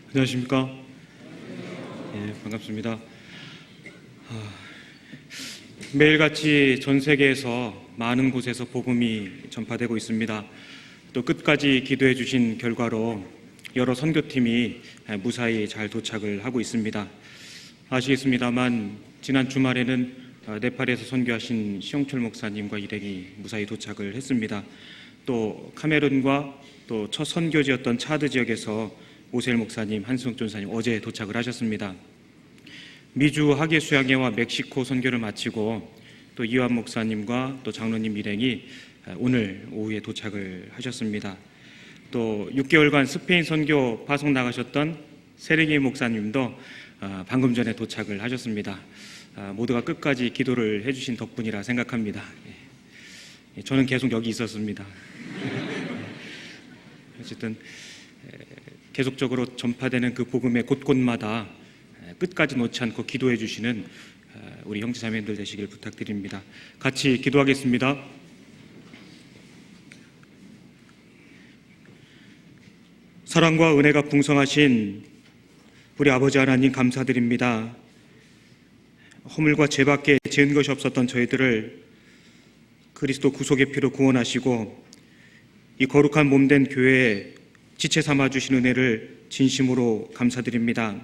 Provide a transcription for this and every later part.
안녕하십니까? 반갑습니다. 매일같이 전 세계에서 많은 곳에서 복음이 전파되고 있습니다. 또 끝까지 기도해 주신 결과로 여러 선교팀이 무사히 잘 도착을 하고 있습니다. 아시겠습니다만 지난 주말에는 네팔에서 선교하신 시영철 목사님과 일행이 무사히 도착을 했습니다. 또 카메룬과 또 첫 선교지였던 차드 지역에서 오셀 목사님, 한승욱 전사님 어제 도착을 하셨습니다. 미주 하계 수양회와 멕시코 선교를 마치고 또 이완 목사님과 또 장로님 일행이 오늘 오후에 도착을 하셨습니다. 또 6개월간 스페인 선교 파송 나가셨던 세르기 목사님도 방금 전에 도착을 하셨습니다. 모두가 끝까지 기도를 해주신 덕분이라 생각합니다. 저는 계속 여기 있었습니다. 어쨌든 계속적으로 전파되는 그 복음의 곳곳마다 끝까지 놓지 않고 기도해 주시는 우리 형제자매들 되시길 부탁드립니다. 같이 기도하겠습니다. 사랑과 은혜가 풍성하신 우리 아버지 하나님 감사드립니다. 허물과 죄밖에 지은 것이 없었던 저희들을 그리스도 구속의 피로 구원하시고 이 거룩한 몸된 교회에 지체 삼아주신 은혜를 진심으로 감사드립니다.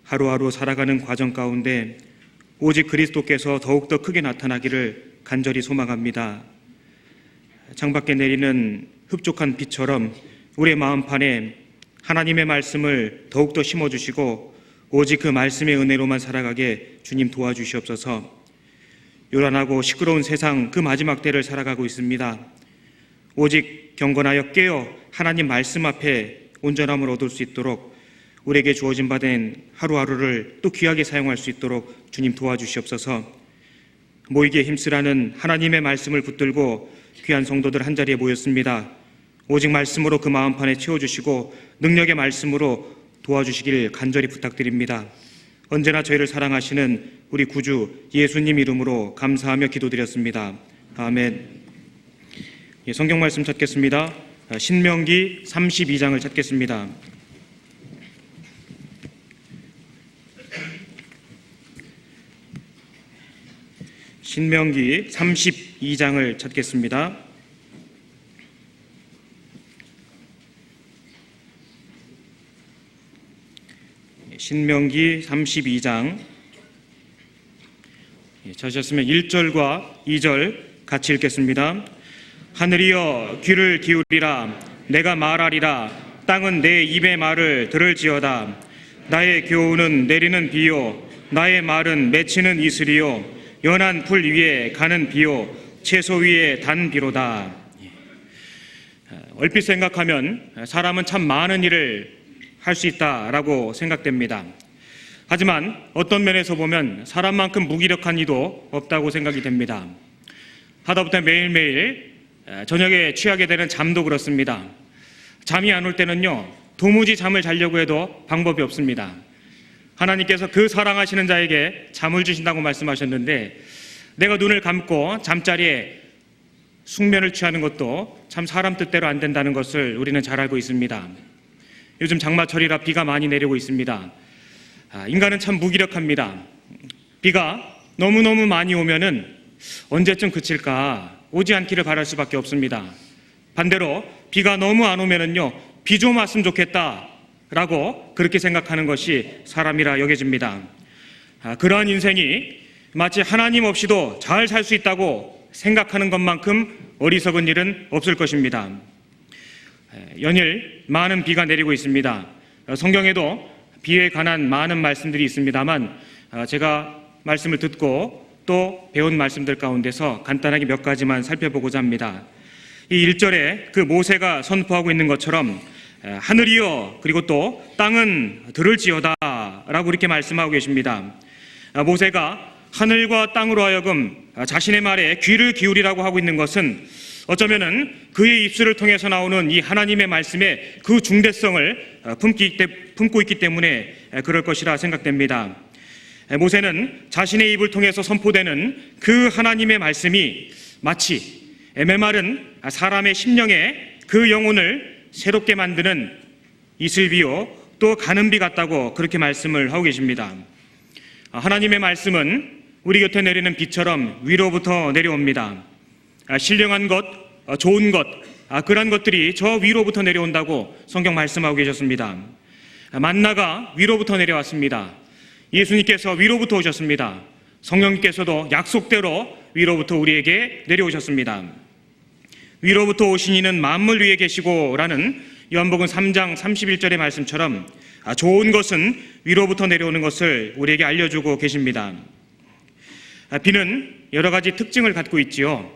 하루하루 살아가는 과정 가운데 오직 그리스도께서 더욱더 크게 나타나기를 간절히 소망합니다. 창밖에 내리는 흡족한 비처럼 우리의 마음판에 하나님의 말씀을 더욱더 심어주시고 오직 그 말씀의 은혜로만 살아가게 주님 도와주시옵소서. 요란하고 시끄러운 세상 그 마지막 때를 살아가고 있습니다. 오직 경건하여 깨어 하나님 말씀 앞에 온전함을 얻을 수 있도록 우리에게 주어진 바 된 하루하루를 또 귀하게 사용할 수 있도록 주님 도와주시옵소서. 모이기에 힘쓰라는 하나님의 말씀을 붙들고 귀한 성도들 한자리에 모였습니다. 오직 말씀으로 그 마음판에 채워주시고 능력의 말씀으로 도와주시길 간절히 부탁드립니다. 언제나 저희를 사랑하시는 우리 구주 예수님 이름으로 감사하며 기도드렸습니다. 아멘. 성경 말씀 찾겠습니다. 신명기 32장을 찾겠습니다. 신명기 32장을 찾겠습니다. 신명기 32장 찾으셨으면 1절과 2절 같이 읽겠습니다. 하늘이여 귀를 기울이라. 내가 말하리라. 땅은 내 입의 말을 들을지어다. 나의 교훈은 내리는 비요 나의 말은 맺히는 이슬이요 연한 풀 위에 가는 비요 채소 위에 단 비로다. 얼핏 생각하면 사람은 참 많은 일을 할 수 있다라고 생각됩니다. 하지만 어떤 면에서 보면 사람만큼 무기력한 이도 없다고 생각이 됩니다. 하다못해 매일매일 저녁에 취하게 되는 잠도 그렇습니다. 잠이 안 올 때는요, 도무지 잠을 자려고 해도 방법이 없습니다. 하나님께서 그 사랑하시는 자에게 잠을 주신다고 말씀하셨는데 내가 눈을 감고 잠자리에 숙면을 취하는 것도 참 사람 뜻대로 안 된다는 것을 우리는 잘 알고 있습니다. 요즘 장마철이라 비가 많이 내리고 있습니다. 인간은 참 무기력합니다. 비가 너무너무 많이 오면은 언제쯤 그칠까 오지 않기를 바랄 수밖에 없습니다. 반대로 비가 너무 안 오면은요, 비 좀 왔으면 좋겠다라고 그렇게 생각하는 것이 사람이라 여겨집니다. 그러한 인생이 마치 하나님 없이도 잘 살 수 있다고 생각하는 것만큼 어리석은 일은 없을 것입니다. 연일 많은 비가 내리고 있습니다. 성경에도 비에 관한 많은 말씀들이 있습니다만 제가 말씀을 듣고 또 배운 말씀들 가운데서 간단하게 몇 가지만 살펴보고자 합니다. 이 1절에 그 모세가 선포하고 있는 것처럼 하늘이여 그리고 또 땅은 들을지어다 라고 이렇게 말씀하고 계십니다. 모세가 하늘과 땅으로 하여금 자신의 말에 귀를 기울이라고 하고 있는 것은 어쩌면은 그의 입술을 통해서 나오는 이 하나님의 말씀의 그 중대성을 품고 있기 때문에 그럴 것이라 생각됩니다. 모세는 자신의 입을 통해서 선포되는 그 하나님의 말씀이 마치 메마른 사람의 심령에 그 영혼을 새롭게 만드는 이슬비요 또 가는 비 같다고 그렇게 말씀을 하고 계십니다. 하나님의 말씀은 우리 곁에 내리는 비처럼 위로부터 내려옵니다. 신령한 것, 좋은 것, 그런 것들이 저 위로부터 내려온다고 성경 말씀하고 계셨습니다. 만나가 위로부터 내려왔습니다. 예수님께서 위로부터 오셨습니다. 성령님께서도 약속대로 위로부터 우리에게 내려오셨습니다. 위로부터 오신 이는 만물 위에 계시고 라는 요한복음 3장 31절의 말씀처럼 좋은 것은 위로부터 내려오는 것을 우리에게 알려주고 계십니다. 비는 여러 가지 특징을 갖고 있지요.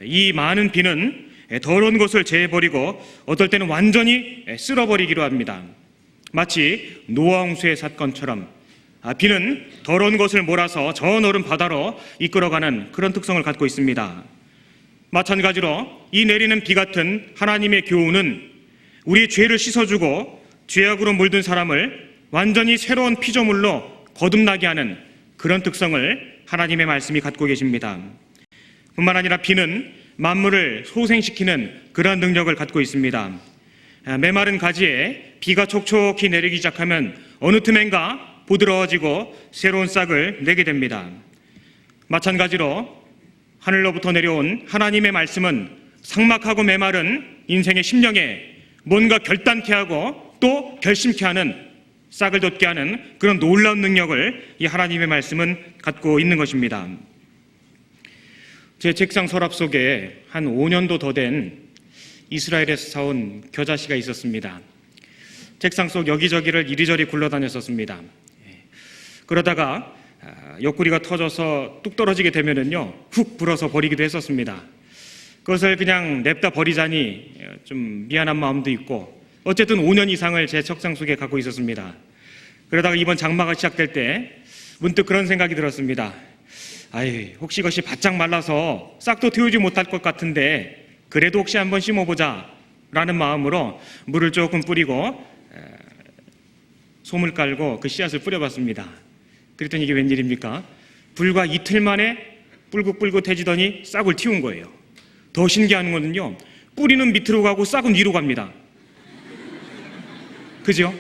이 많은 비는 더러운 것을 제해버리고 어떨 때는 완전히 쓸어버리기도 합니다. 마치 노아 홍수의 사건처럼 비는 더러운 것을 몰아서 저 넓은 바다로 이끌어가는 그런 특성을 갖고 있습니다. 마찬가지로 이 내리는 비 같은 하나님의 교훈은 우리의 죄를 씻어주고 죄악으로 물든 사람을 완전히 새로운 피조물로 거듭나게 하는 그런 특성을 하나님의 말씀이 갖고 계십니다. 뿐만 아니라 비는 만물을 소생시키는 그런 능력을 갖고 있습니다. 메마른 가지에 비가 촉촉히 내리기 시작하면 어느 틈엔가 부드러워지고 새로운 싹을 내게 됩니다. 마찬가지로 하늘로부터 내려온 하나님의 말씀은 삭막하고 메마른 인생의 심령에 뭔가 결단케 하고 또 결심케 하는, 싹을 돋게 하는 그런 놀라운 능력을 이 하나님의 말씀은 갖고 있는 것입니다. 제 책상 서랍 속에 한 5년도 더 된 이스라엘에서 사온 겨자씨가 있었습니다. 책상 속 여기저기를 이리저리 굴러다녔었습니다. 그러다가 옆구리가 터져서 뚝 떨어지게 되면은요, 훅 불어서 버리기도 했었습니다. 그것을 그냥 냅다 버리자니 좀 미안한 마음도 있고, 어쨌든 5년 이상을 제 책상 속에 갖고 있었습니다. 그러다가 이번 장마가 시작될 때 문득 그런 생각이 들었습니다. 혹시 이것이 바짝 말라서 싹도 틔우지 못할 것 같은데 그래도 혹시 한번 심어보자 라는 마음으로 물을 조금 뿌리고 솜을 깔고 그 씨앗을 뿌려봤습니다. 그랬더니 이게 웬일입니까? 불과 이틀 만에 뿔긋뿔긋해지더니 싹을 틔운 거예요. 더 신기한 거는요, 뿌리는 밑으로 가고 싹은 위로 갑니다. 그죠?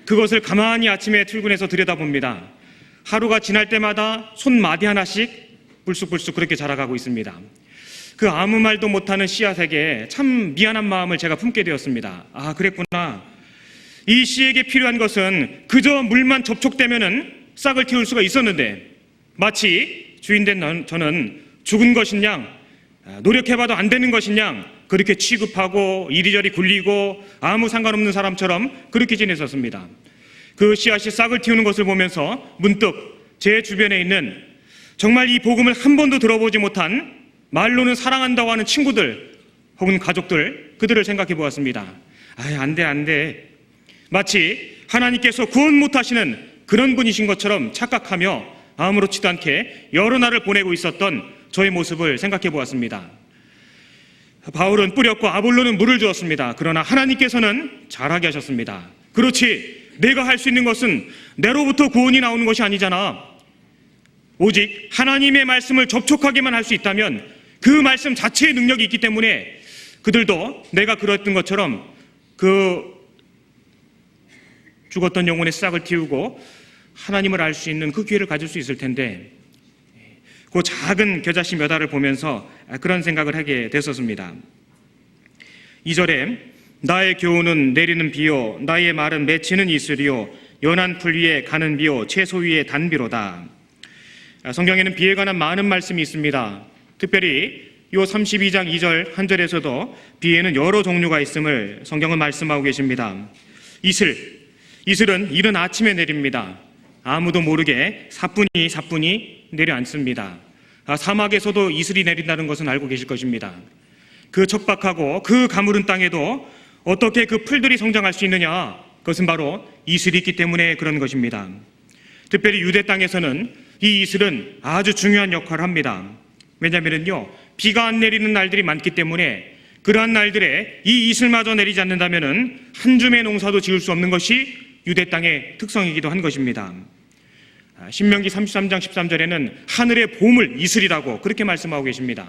그것을 가만히 아침에 출근해서 들여다봅니다. 하루가 지날 때마다 손마디 하나씩 불쑥불쑥 그렇게 자라가고 있습니다. 그 아무 말도 못하는 씨앗에게 참 미안한 마음을 제가 품게 되었습니다. 그랬구나. 이 씨에게 필요한 것은 그저 물만 접촉되면은 싹을 틔울 수가 있었는데, 마치 주인된 저는 죽은 것인 양, 노력해봐도 안 되는 것인 양 그렇게 취급하고 이리저리 굴리고 아무 상관없는 사람처럼 그렇게 지냈었습니다. 그 씨앗이 싹을 틔우는 것을 보면서 문득 제 주변에 있는 정말 이 복음을 한 번도 들어보지 못한, 말로는 사랑한다고 하는 친구들 혹은 가족들, 그들을 생각해 보았습니다. 안 돼. 마치 하나님께서 구원 못하시는 그런 분이신 것처럼 착각하며 아무렇지도 않게 여러 날을 보내고 있었던 저의 모습을 생각해 보았습니다. 바울은 뿌렸고 아볼로는 물을 주었습니다. 그러나 하나님께서는 자라게 하셨습니다. 그렇지, 내가 할 수 있는 것은 내로부터 구원이 나오는 것이 아니잖아. 오직 하나님의 말씀을 접촉하기만 할 수 있다면 그 말씀 자체의 능력이 있기 때문에 그들도 내가 그랬던 것처럼 그 죽었던 영혼의 싹을 틔우고 하나님을 알 수 있는 그 기회를 가질 수 있을 텐데, 그 작은 겨자씨 몇 알을 보면서 그런 생각을 하게 됐었습니다. 2절에 나의 교훈은 내리는 비요, 나의 말은 맺히는 이슬이요, 연한 풀 위에 가는 비요, 채소 위에 단비로다. 성경에는 비에 관한 많은 말씀이 있습니다. 특별히 요 32장 2절 한 절에서도 비에는 여러 종류가 있음을 성경은 말씀하고 계십니다. 이슬은 이른 아침에 내립니다. 아무도 모르게 사뿐히 내려앉습니다. 사막에서도 이슬이 내린다는 것은 알고 계실 것입니다. 그 척박하고 그 가물은 땅에도 어떻게 그 풀들이 성장할 수 있느냐? 그것은 바로 이슬이 있기 때문에 그런 것입니다. 특별히 유대 땅에서는 이 이슬은 아주 중요한 역할을 합니다. 왜냐하면요, 비가 안 내리는 날들이 많기 때문에 그러한 날들에 이 이슬마저 내리지 않는다면 한 줌의 농사도 지을 수 없는 것이 유대 땅의 특성이기도 한 것입니다. 신명기 33장 13절에는 하늘의 보물 이슬이라고 그렇게 말씀하고 계십니다.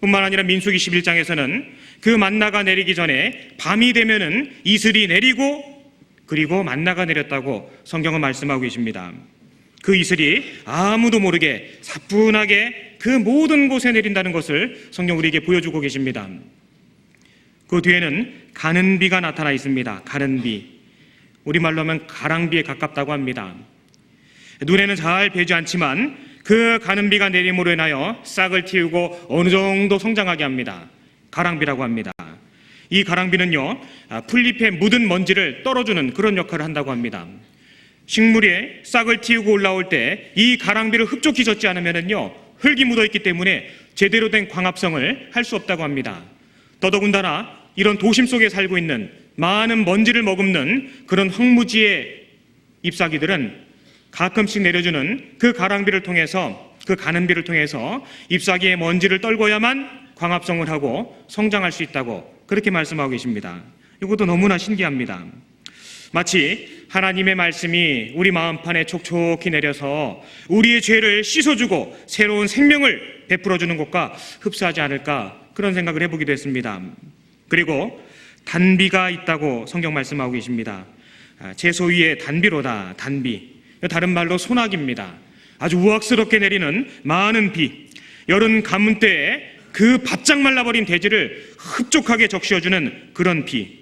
뿐만 아니라 민수기 11장에서는 그 만나가 내리기 전에 밤이 되면은 이슬이 내리고 그리고 만나가 내렸다고 성경은 말씀하고 계십니다. 그 이슬이 아무도 모르게 사뿐하게 그 모든 곳에 내린다는 것을 성경 우리에게 보여주고 계십니다. 그 뒤에는 가는 비가 나타나 있습니다. 가는 비. 우리말로 하면 가랑비에 가깝다고 합니다. 눈에는 잘 배지 않지만 그 가는 비가 내림으로 인하여 싹을 틔우고 어느 정도 성장하게 합니다. 가랑비라고 합니다. 이 가랑비는요, 풀잎에 묻은 먼지를 떨어주는 그런 역할을 한다고 합니다. 식물에 싹을 틔우고 올라올 때 이 가랑비를 흡족히 젓지 않으면요, 흙이 묻어있기 때문에 제대로 된 광합성을 할 수 없다고 합니다. 더더군다나 이런 도심 속에 살고 있는 많은 먼지를 머금는 그런 황무지의 잎사귀들은 가끔씩 내려주는 그 가랑비를 통해서, 그 가는 비를 통해서 잎사귀의 먼지를 떨궈야만 광합성을 하고 성장할 수 있다고 그렇게 말씀하고 계십니다. 이것도 너무나 신기합니다. 마치 하나님의 말씀이 우리 마음판에 촉촉히 내려서 우리의 죄를 씻어주고 새로운 생명을 베풀어주는 것과 흡사하지 않을까, 그런 생각을 해보기도 했습니다. 그리고 단비가 있다고 성경 말씀하고 계십니다. 채소 위에 단비로다. 단비. 다른 말로 소나기입니다. 아주 우악스럽게 내리는 많은 비. 여름 가뭄 때에 그 바짝 말라버린 대지를 흡족하게 적셔주는 그런 비.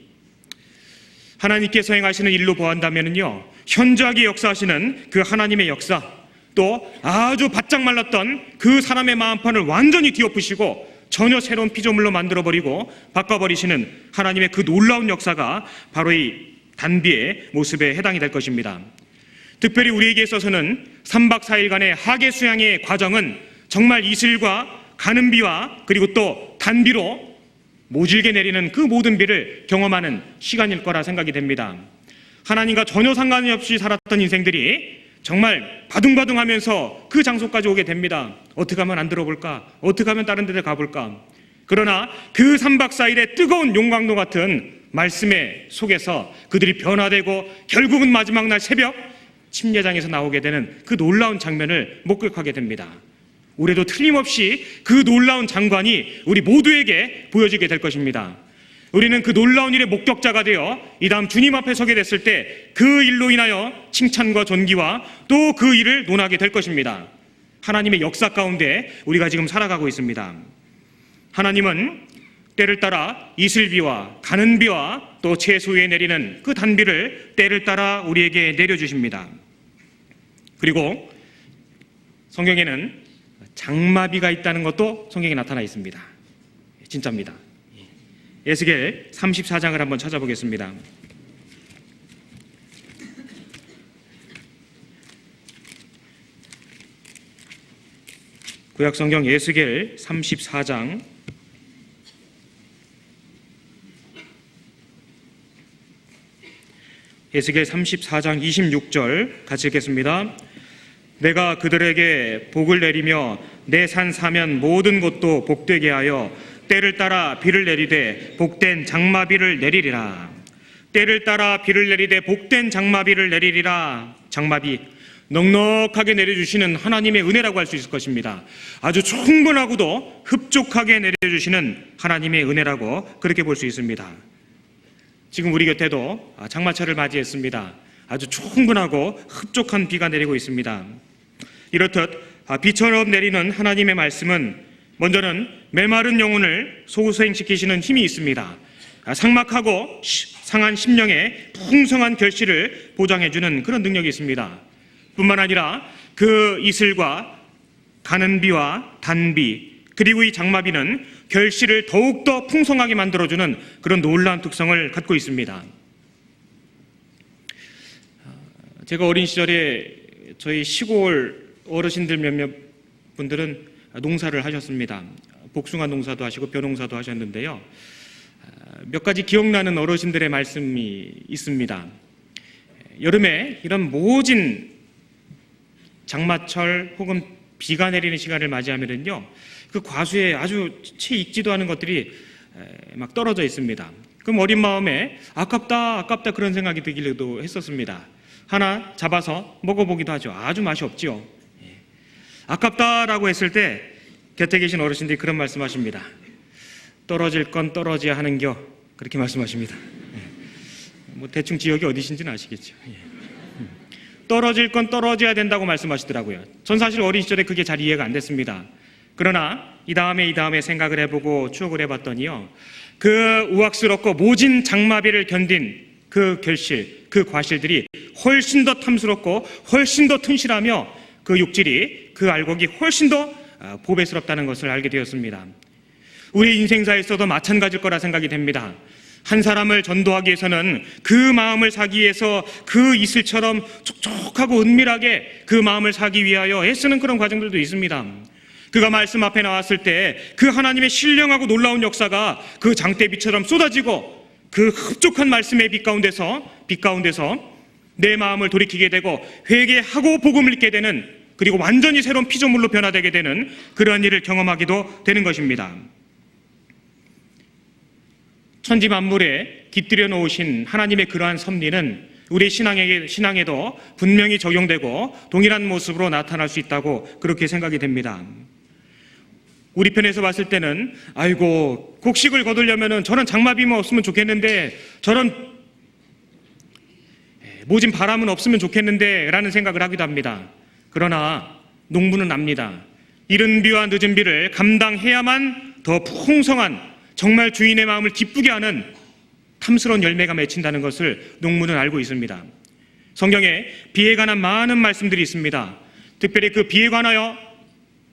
하나님께서 행하시는 일로 보한다면요, 현저하게 역사하시는 그 하나님의 역사, 또 아주 바짝 말랐던 그 사람의 마음판을 완전히 뒤엎으시고 전혀 새로운 피조물로 만들어버리고 바꿔버리시는 하나님의 그 놀라운 역사가 바로 이 단비의 모습에 해당이 될 것입니다. 특별히 우리에게 있어서는 3박 4일간의 하계 수양의 과정은 정말 이슬과 가는 비와 그리고 또 단비로 모질게 내리는 그 모든 비를 경험하는 시간일 거라 생각이 됩니다. 하나님과 전혀 상관이 없이 살았던 인생들이 정말 바둥바둥하면서 그 장소까지 오게 됩니다. 어떻게 하면 안 들어볼까? 어떻게 하면 다른 데를 가볼까? 그러나 그 3박 4일의 뜨거운 용광로 같은 말씀의 속에서 그들이 변화되고 결국은 마지막 날 새벽 침례장에서 나오게 되는 그 놀라운 장면을 목격하게 됩니다. 올해도 틀림없이 그 놀라운 장관이 우리 모두에게 보여지게 될 것입니다. 우리는 그 놀라운 일의 목격자가 되어 이 다음 주님 앞에 서게 됐을 때 그 일로 인하여 칭찬과 존귀와 또 그 일을 논하게 될 것입니다. 하나님의 역사 가운데 우리가 지금 살아가고 있습니다. 하나님은 때를 따라 이슬비와 가는 비와 또 채소 위에 내리는 그 단비를 때를 따라 우리에게 내려주십니다. 그리고 성경에는 장마비가 있다는 것도 성경에 나타나 있습니다. 진짜입니다. 에스겔 34장을 한번 찾아보겠습니다. 구약성경 에스겔 34장 에스겔 34장 26절 같이 읽겠습니다. 내가 그들에게 복을 내리며 내 산 사면 모든 곳도 복되게 하여 때를 따라 비를 내리되 복된 장마비를 내리리라. 때를 따라 비를 내리되 복된 장마비를 내리리라. 장마비, 넉넉하게 내려주시는 하나님의 은혜라고 할 수 있을 것입니다. 아주 충분하고도 흡족하게 내려주시는 하나님의 은혜라고 그렇게 볼 수 있습니다. 지금 우리 곁에도 장마철을 맞이했습니다. 아주 충분하고 흡족한 비가 내리고 있습니다. 이렇듯 비처럼 내리는 하나님의 말씀은 먼저는 메마른 영혼을 소생시키시는 힘이 있습니다. 삭막하고 상한 심령의 풍성한 결실을 보장해주는 그런 능력이 있습니다. 뿐만 아니라 그 이슬과 가는 비와 단비 그리고 이 장마비는 결실을 더욱더 풍성하게 만들어주는 그런 놀라운 특성을 갖고 있습니다. 제가 어린 시절에 저희 시골 어르신들 몇몇 분들은 농사를 하셨습니다. 복숭아 농사도 하시고 벼농사도 하셨는데요. 몇 가지 기억나는 어르신들의 말씀이 있습니다. 여름에 이런 모진 장마철 혹은 비가 내리는 시간을 맞이하면요, 그 과수에 아주 채 익지도 않은 것들이 막 떨어져 있습니다. 그럼 어린 마음에 아깝다 그런 생각이 들기도 했었습니다. 하나 잡아서 먹어보기도 하죠. 아주 맛이 없지요. 아깝다라고 했을 때 곁에 계신 어르신들이 그런 말씀하십니다. 떨어질 건 떨어져야 하는겨, 그렇게 말씀하십니다. 뭐 대충 지역이 어디신지는 아시겠죠. 예. 떨어질 건 떨어져야 된다고 말씀하시더라고요. 전 사실 어린 시절에 그게 잘 이해가 안 됐습니다. 그러나 이 다음에 생각을 해보고 추억을 해봤더니요, 그 우악스럽고 모진 장마비를 견딘 그 결실, 그 과실들이 훨씬 더 탐스럽고 훨씬 더 튼실하며 그 육질이, 그 알곡이 훨씬 더 보배스럽다는 것을 알게 되었습니다. 우리 인생사에서도 마찬가지일 거라 생각이 됩니다. 한 사람을 전도하기 위해서는 그 마음을 사기 위해서 그 이슬처럼 촉촉하고 은밀하게 그 마음을 사기 위하여 애쓰는 그런 과정들도 있습니다. 그가 말씀 앞에 나왔을 때 그 하나님의 신령하고 놀라운 역사가 그 장대비처럼 쏟아지고 그 흡족한 말씀의 빛 가운데서 내 마음을 돌이키게 되고 회개하고 복음을 읽게 되는, 그리고 완전히 새로운 피조물로 변화되게 되는 그러한 일을 경험하기도 되는 것입니다. 천지 만물에 깃들여 놓으신 하나님의 그러한 섭리는 우리 신앙에도 분명히 적용되고 동일한 모습으로 나타날 수 있다고 그렇게 생각이 됩니다. 우리 편에서 봤을 때는 아이고, 곡식을 거두려면 저런 장마비만 없으면 좋겠는데, 저런 모진 바람은 없으면 좋겠는데 라는 생각을 하기도 합니다. 그러나 농부는 압니다. 이른 비와 늦은 비를 감당해야만 더 풍성한, 정말 주인의 마음을 기쁘게 하는 탐스러운 열매가 맺힌다는 것을 농부는 알고 있습니다. 성경에 비에 관한 많은 말씀들이 있습니다. 특별히 그 비에 관하여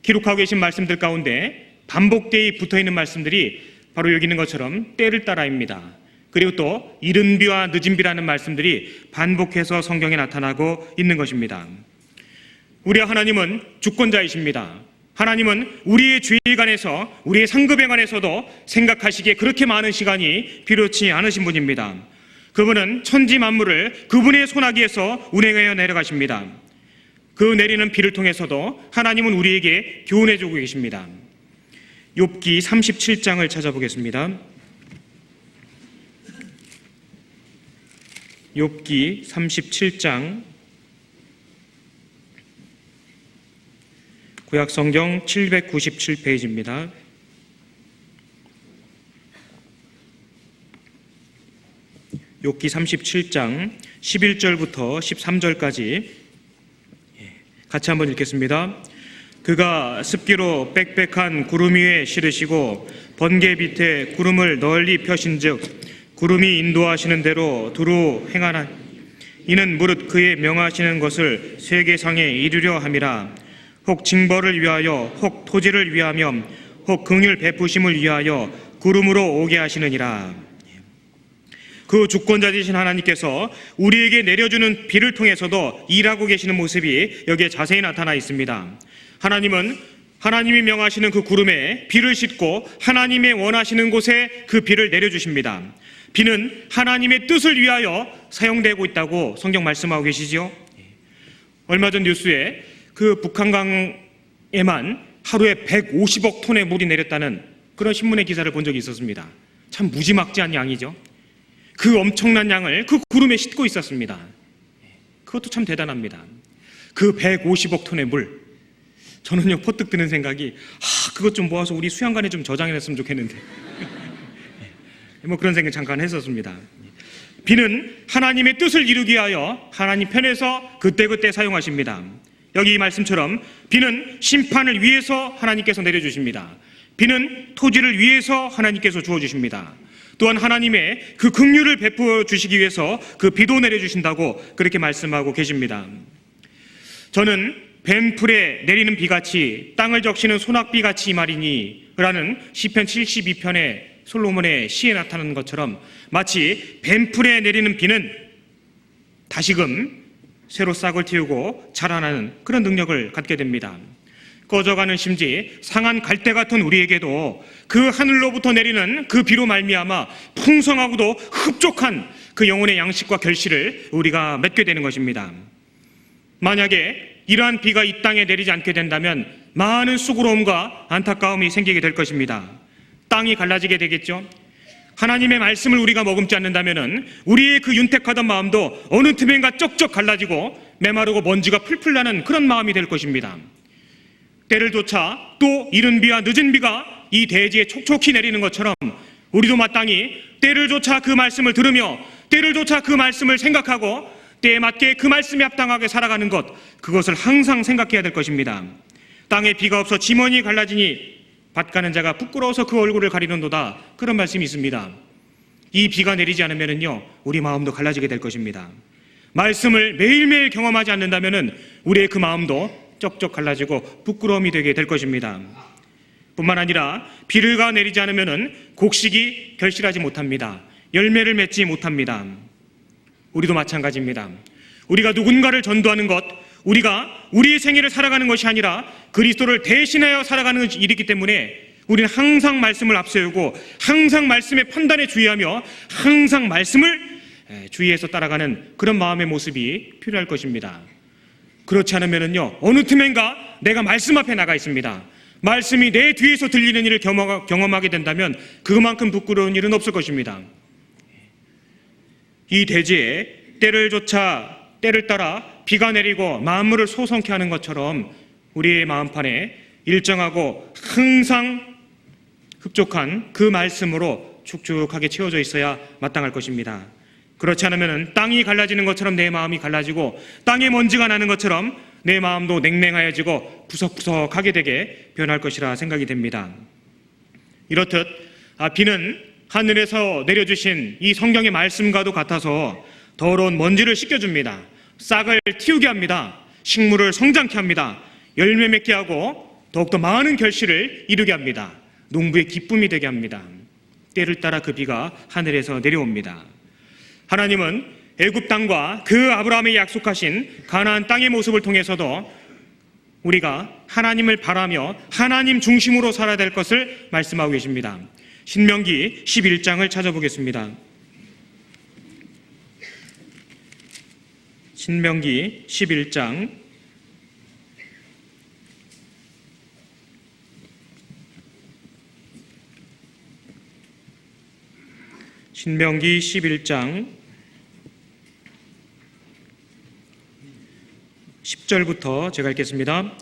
기록하고 계신 말씀들 가운데 반복되이 붙어있는 말씀들이 바로 여기 있는 것처럼 때를 따라입니다. 그리고 또 이른 비와 늦은 비라는 말씀들이 반복해서 성경에 나타나고 있는 것입니다. 우리 하나님은 주권자이십니다. 하나님은 우리의 죄에 관해서, 우리의 상급에 관해서도 생각하시기에 그렇게 많은 시간이 필요치 않으신 분입니다. 그분은 천지 만물을 그분의 손아귀에서 운행하여 내려가십니다. 그 내리는 비를 통해서도 하나님은 우리에게 교훈해주고 계십니다. 욥기 37장을 찾아보겠습니다. 욥기 37장, 구약성경 797페이지입니다. 욥기 37장 11절부터 13절까지 같이 한번 읽겠습니다. 그가 습기로 빽빽한 구름 위에 실으시고 번개 밑에 구름을 널리 펴신즉 구름이 인도하시는 대로 두루 행하나 이는 무릇 그의 명하시는 것을 세계상에 이루려 함이라. 혹 징벌을 위하여 혹 토지를 위하며 혹 긍휼 베푸심을 위하여 구름으로 오게 하시느니라. 그 주권자이신 하나님께서 우리에게 내려주는 비를 통해서도 일하고 계시는 모습이 여기에 자세히 나타나 있습니다. 하나님은 하나님이 명하시는 그 구름에 비를 싣고 하나님의 원하시는 곳에 그 비를 내려주십니다. 비는 하나님의 뜻을 위하여 사용되고 있다고 성경 말씀하고 계시죠. 얼마 전 뉴스에 그 북한강에만 하루에 150억 톤의 물이 내렸다는 그런 신문의 기사를 본 적이 있었습니다. 참 무지막지한 양이죠. 그 엄청난 양을 그 구름에 싣고 있었습니다. 그것도 참 대단합니다. 그 150억 톤의 물, 저는요 퍼뜩 드는 생각이 그것 좀 모아서 우리 수양관에 좀 저장해놨으면 좋겠는데 뭐 그런 생각 잠깐 했었습니다. 비는 하나님의 뜻을 이루기 위하여 하나님 편에서 그때그때 사용하십니다. 여기 이 말씀처럼 비는 심판을 위해서 하나님께서 내려주십니다. 비는 토지를 위해서 하나님께서 주어주십니다. 또한 하나님의 그 긍휼을 베풀어 주시기 위해서 그 비도 내려주신다고 그렇게 말씀하고 계십니다. 저는 뱀풀에 내리는 비같이 땅을 적시는 소낙비같이 말이니 라는 시편 72편의 솔로몬의 시에 나타나는 것처럼 마치 뱀풀에 내리는 비는 다시금 새로 싹을 틔우고 자라나는 그런 능력을 갖게 됩니다. 꺼져가는 심지 상한 갈대 같은 우리에게도 그 하늘로부터 내리는 그 비로 말미암아 풍성하고도 흡족한 그 영혼의 양식과 결실을 우리가 맺게 되는 것입니다. 만약에 이러한 비가 이 땅에 내리지 않게 된다면 많은 수고로움과 안타까움이 생기게 될 것입니다. 땅이 갈라지게 되겠죠. 하나님의 말씀을 우리가 머금지 않는다면 우리의 그 윤택하던 마음도 어느 틈엔가 쩍쩍 갈라지고 메마르고 먼지가 풀풀 나는 그런 마음이 될 것입니다. 때를 쫓아 또 이른 비와 늦은 비가 이 대지에 촉촉히 내리는 것처럼 우리도 마땅히 때를 쫓아 그 말씀을 들으며 때를 조차 그 말씀을 생각하고 때에 맞게 그 말씀에 합당하게 살아가는 것, 그것을 항상 생각해야 될 것입니다. 땅에 비가 없어 지머니 갈라지니 밭 가는 자가 부끄러워서 그 얼굴을 가리는도다, 그런 말씀이 있습니다. 이 비가 내리지 않으면요, 우리 마음도 갈라지게 될 것입니다. 말씀을 매일매일 경험하지 않는다면 우리의 그 마음도 쩍쩍 갈라지고 부끄러움이 되게 될 것입니다. 뿐만 아니라 비가 내리지 않으면 곡식이 결실하지 못합니다. 열매를 맺지 못합니다. 우리도 마찬가지입니다. 우리가 누군가를 전도하는 것, 우리가 우리의 생애를 살아가는 것이 아니라 그리스도를 대신하여 살아가는 일이기 때문에 우리는 항상 말씀을 앞세우고 항상 말씀의 판단에 주의하며 항상 말씀을 주의해서 따라가는 그런 마음의 모습이 필요할 것입니다. 그렇지 않으면요, 어느 틈엔가 내가 말씀 앞에 나가 있습니다. 말씀이 내 뒤에서 들리는 일을 경험하게 된다면 그만큼 부끄러운 일은 없을 것입니다. 이 대지에 때를 따라 비가 내리고 만물을 소성케 하는 것처럼 우리의 마음판에 일정하고 항상 흡족한 그 말씀으로 축축하게 채워져 있어야 마땅할 것입니다. 그렇지 않으면 땅이 갈라지는 것처럼 내 마음이 갈라지고 땅에 먼지가 나는 것처럼 내 마음도 냉랭하여지고 부석부석하게 되게 변할 것이라 생각이 됩니다. 이렇듯 비는 하늘에서 내려주신 이 성경의 말씀과도 같아서 더러운 먼지를 씻겨줍니다. 싹을 틔우게 합니다. 식물을 성장케 합니다. 열매 맺게 하고 더욱더 많은 결실을 이루게 합니다. 농부의 기쁨이 되게 합니다. 때를 따라 그 비가 하늘에서 내려옵니다. 하나님은 애굽 땅과 그 아브라함이 약속하신 가나안 땅의 모습을 통해서도 우리가 하나님을 바라며 하나님 중심으로 살아야 될 것을 말씀하고 계십니다. 신명기 11장을 찾아보겠습니다. 신명기 11장 10절부터 제가 읽겠습니다.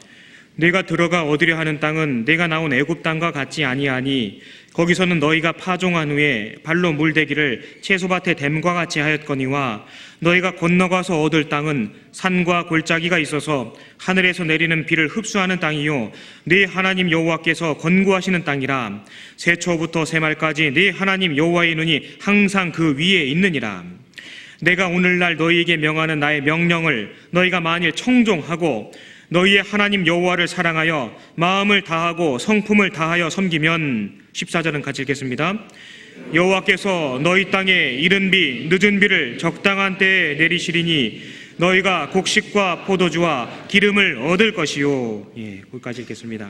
내가 들어가 얻으려 하는 땅은 내가 나온 애굽 땅과 같지 아니하니 거기서는 너희가 파종한 후에 발로 물대기를 채소밭에 댐과 같이 하였거니와 너희가 건너가서 얻을 땅은 산과 골짜기가 있어서 하늘에서 내리는 비를 흡수하는 땅이요 네 하나님 여호와께서 건구하시는 땅이라. 새초부터 새말까지 네 하나님 여호와의 눈이 항상 그 위에 있느니라. 내가 오늘날 너희에게 명하는 나의 명령을 너희가 만일 청종하고 너희의 하나님 여호와를 사랑하여 마음을 다하고 성품을 다하여 섬기면, 14절은 같이 읽겠습니다. 여호와께서 너희 땅에 이른 비 늦은 비를 적당한 때에 내리시리니 너희가 곡식과 포도주와 기름을 얻을 것이요. 거기까지 읽겠습니다.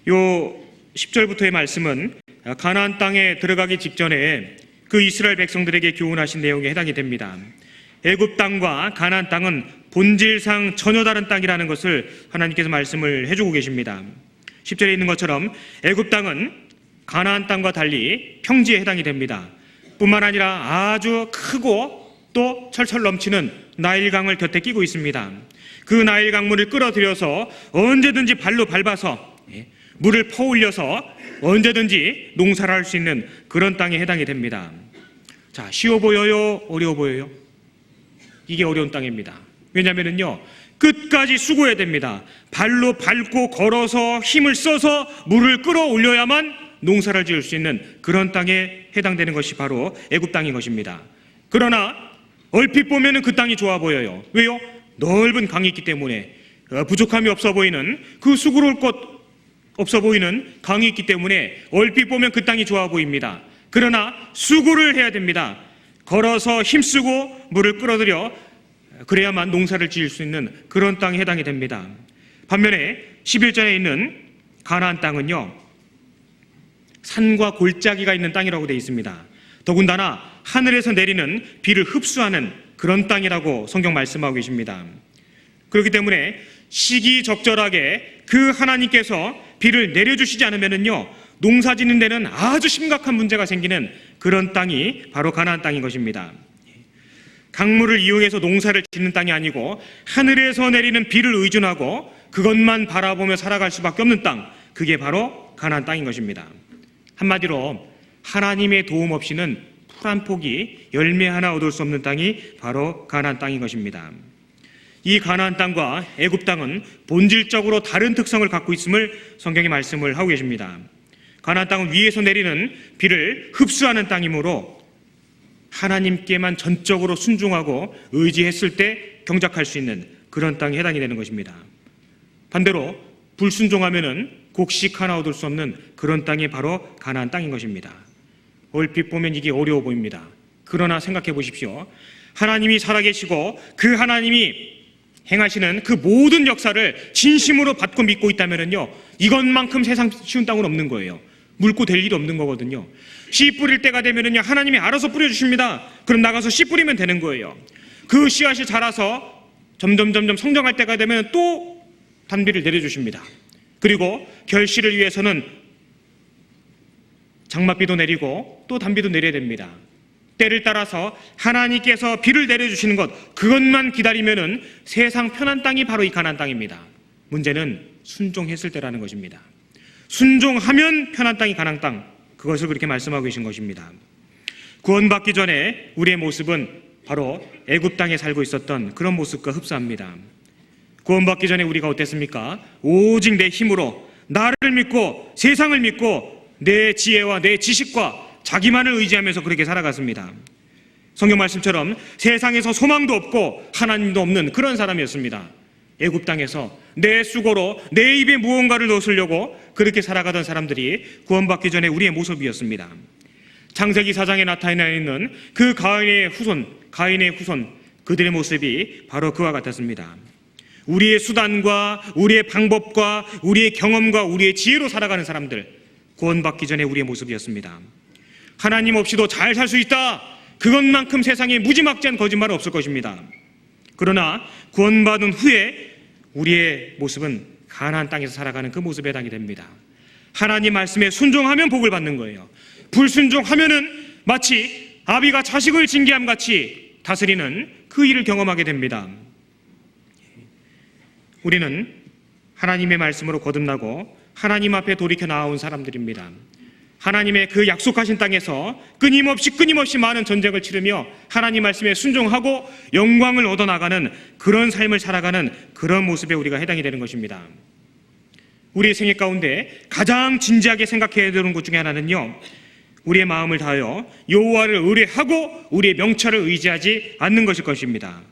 요 10절부터의 말씀은 가나안 땅에 들어가기 직전에 그 이스라엘 백성들에게 교훈하신 내용에 해당이 됩니다. 애굽 땅과 가나안 땅은 본질상 전혀 다른 땅이라는 것을 하나님께서 말씀을 해주고 계십니다. 10절에 있는 것처럼 애굽 땅은 가나안 땅과 달리 평지에 해당이 됩니다. 뿐만 아니라 아주 크고 또 철철 넘치는 나일강을 곁에 끼고 있습니다. 그 나일 강물을 끌어들여서 언제든지 발로 밟아서 물을 퍼올려서 언제든지 농사를 할 수 있는 그런 땅에 해당이 됩니다. 자, 쉬워 보여요? 어려워 보여요? 이게 어려운 땅입니다. 왜냐하면요, 끝까지 수고해야 됩니다. 발로 밟고 걸어서 힘을 써서 물을 끌어올려야만 농사를 지을 수 있는 그런 땅에 해당되는 것이 바로 애굽 땅인 것입니다. 그러나 얼핏 보면 그 땅이 좋아 보여요. 왜요? 넓은 강이 있기 때문에, 부족함이 없어 보이는, 그 수고로울 것 없어 보이는 강이 있기 때문에 얼핏 보면 그 땅이 좋아 보입니다. 그러나 수고를 해야 됩니다. 걸어서 힘쓰고 물을 끌어들여 그래야만 농사를 지을 수 있는 그런 땅에 해당이 됩니다. 반면에 11절에 있는 가나안 땅은요, 산과 골짜기가 있는 땅이라고 되어 있습니다. 더군다나 하늘에서 내리는 비를 흡수하는 그런 땅이라고 성경 말씀하고 계십니다. 그렇기 때문에 시기적절하게 그 하나님께서 비를 내려주시지 않으면요, 농사 짓는 데는 아주 심각한 문제가 생기는 그런 땅이 바로 가나안 땅인 것입니다. 강물을 이용해서 농사를 짓는 땅이 아니고 하늘에서 내리는 비를 의존하고 그것만 바라보며 살아갈 수밖에 없는 땅, 그게 바로 가나안 땅인 것입니다. 한마디로 하나님의 도움 없이는 풀 한 포기, 열매 하나 얻을 수 없는 땅이 바로 가나안 땅인 것입니다. 이 가나안 땅과 애굽 땅은 본질적으로 다른 특성을 갖고 있음을 성경이 말씀을 하고 계십니다. 가나안 땅은 위에서 내리는 비를 흡수하는 땅이므로 하나님께만 전적으로 순종하고 의지했을 때 경작할 수 있는 그런 땅에 해당이 되는 것입니다. 반대로 불순종하면은 곡식 하나 얻을 수 없는 그런 땅이 바로 가나안 땅인 것입니다. 얼핏 보면 이게 어려워 보입니다. 그러나 생각해 보십시오. 하나님이 살아계시고 그 하나님이 행하시는 그 모든 역사를 진심으로 받고 믿고 있다면요, 이것만큼 세상 쉬운 땅은 없는 거예요. 물고 될 일이 없는 거거든요. 씨 뿌릴 때가 되면요, 하나님이 알아서 뿌려주십니다. 그럼 나가서 씨 뿌리면 되는 거예요. 그 씨앗이 자라서 점점 성장할 때가 되면 또 단비를 내려주십니다. 그리고 결실을 위해서는 장맛비도 내리고 또 단비도 내려야 됩니다. 때를 따라서 하나님께서 비를 내려주시는 것, 그것만 기다리면은 세상 편한 땅이 바로 이 가나안 땅입니다. 문제는 순종했을 때라는 것입니다. 순종하면 편한 땅이 가나안 땅, 그것을 그렇게 말씀하고 계신 것입니다. 구원받기 전에 우리의 모습은 바로 애굽 땅에 살고 있었던 그런 모습과 흡사합니다. 구원받기 전에 우리가 어땠습니까? 오직 내 힘으로, 나를 믿고 세상을 믿고 내 지혜와 내 지식과 자기만을 의지하면서 그렇게 살아갔습니다. 성경 말씀처럼 세상에서 소망도 없고 하나님도 없는 그런 사람이었습니다. 애굽 땅에서 내 수고로 내 입에 무언가를 넣으려고 그렇게 살아가던 사람들이 구원받기 전에 우리의 모습이었습니다. 창세기 4장에 나타나 있는 그 가인의 후손, 그들의 모습이 바로 그와 같았습니다. 우리의 수단과 우리의 방법과 우리의 경험과 우리의 지혜로 살아가는 사람들, 구원받기 전에 우리의 모습이었습니다. 하나님 없이도 잘 살 수 있다, 그것만큼 세상에 무지막지한 거짓말은 없을 것입니다. 그러나 구원받은 후에 우리의 모습은 가나안 땅에서 살아가는 그 모습에 해당이 됩니다. 하나님 말씀에 순종하면 복을 받는 거예요. 불순종하면은 마치 아비가 자식을 징계함 같이 다스리는 그 일을 경험하게 됩니다. 우리는 하나님의 말씀으로 거듭나고 하나님 앞에 돌이켜 나아온 사람들입니다. 하나님의 그 약속하신 땅에서 끊임없이 많은 전쟁을 치르며 하나님 말씀에 순종하고 영광을 얻어나가는 그런 삶을 살아가는 그런 모습에 우리가 해당이 되는 것입니다. 우리의 생애 가운데 가장 진지하게 생각해야 되는 것 중에 하나는요, 우리의 마음을 다하여 여호와를 의뢰하고 우리의 명철을 의지하지 않는 것일 것입니다.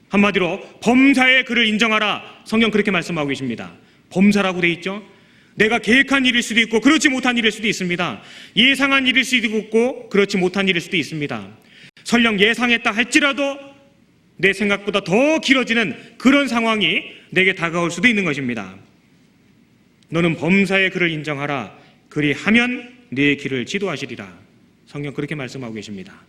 한마디로 범사의 그를 인정하라, 성경 그렇게 말씀하고 계십니다. 범사라고 돼 있죠. 내가 계획한 일일 수도 있고 그렇지 못한 일일 수도 있습니다. 예상한 일일 수도 있고 그렇지 못한 일일 수도 있습니다. 설령 예상했다 할지라도 내 생각보다 더 길어지는 그런 상황이 내게 다가올 수도 있는 것입니다. 너는 범사의 그를 인정하라, 그리하면 네 길을 지도하시리라. 성경 그렇게 말씀하고 계십니다.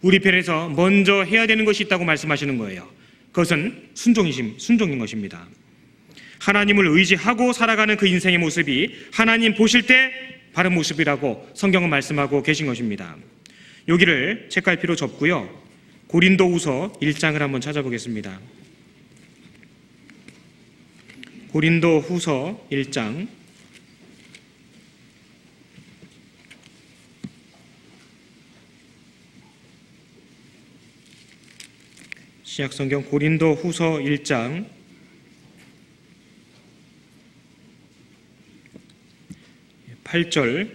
우리 편에서 먼저 해야 되는 것이 있다고 말씀하시는 거예요. 그것은 순종인 것입니다. 하나님을 의지하고 살아가는 그 인생의 모습이 하나님 보실 때 바른 모습이라고 성경은 말씀하고 계신 것입니다. 여기를 책갈피로 접고요, 고린도후서 1장을 한번 찾아보겠습니다. 고린도후서 1장 신약성경 고린도후서 1장 8절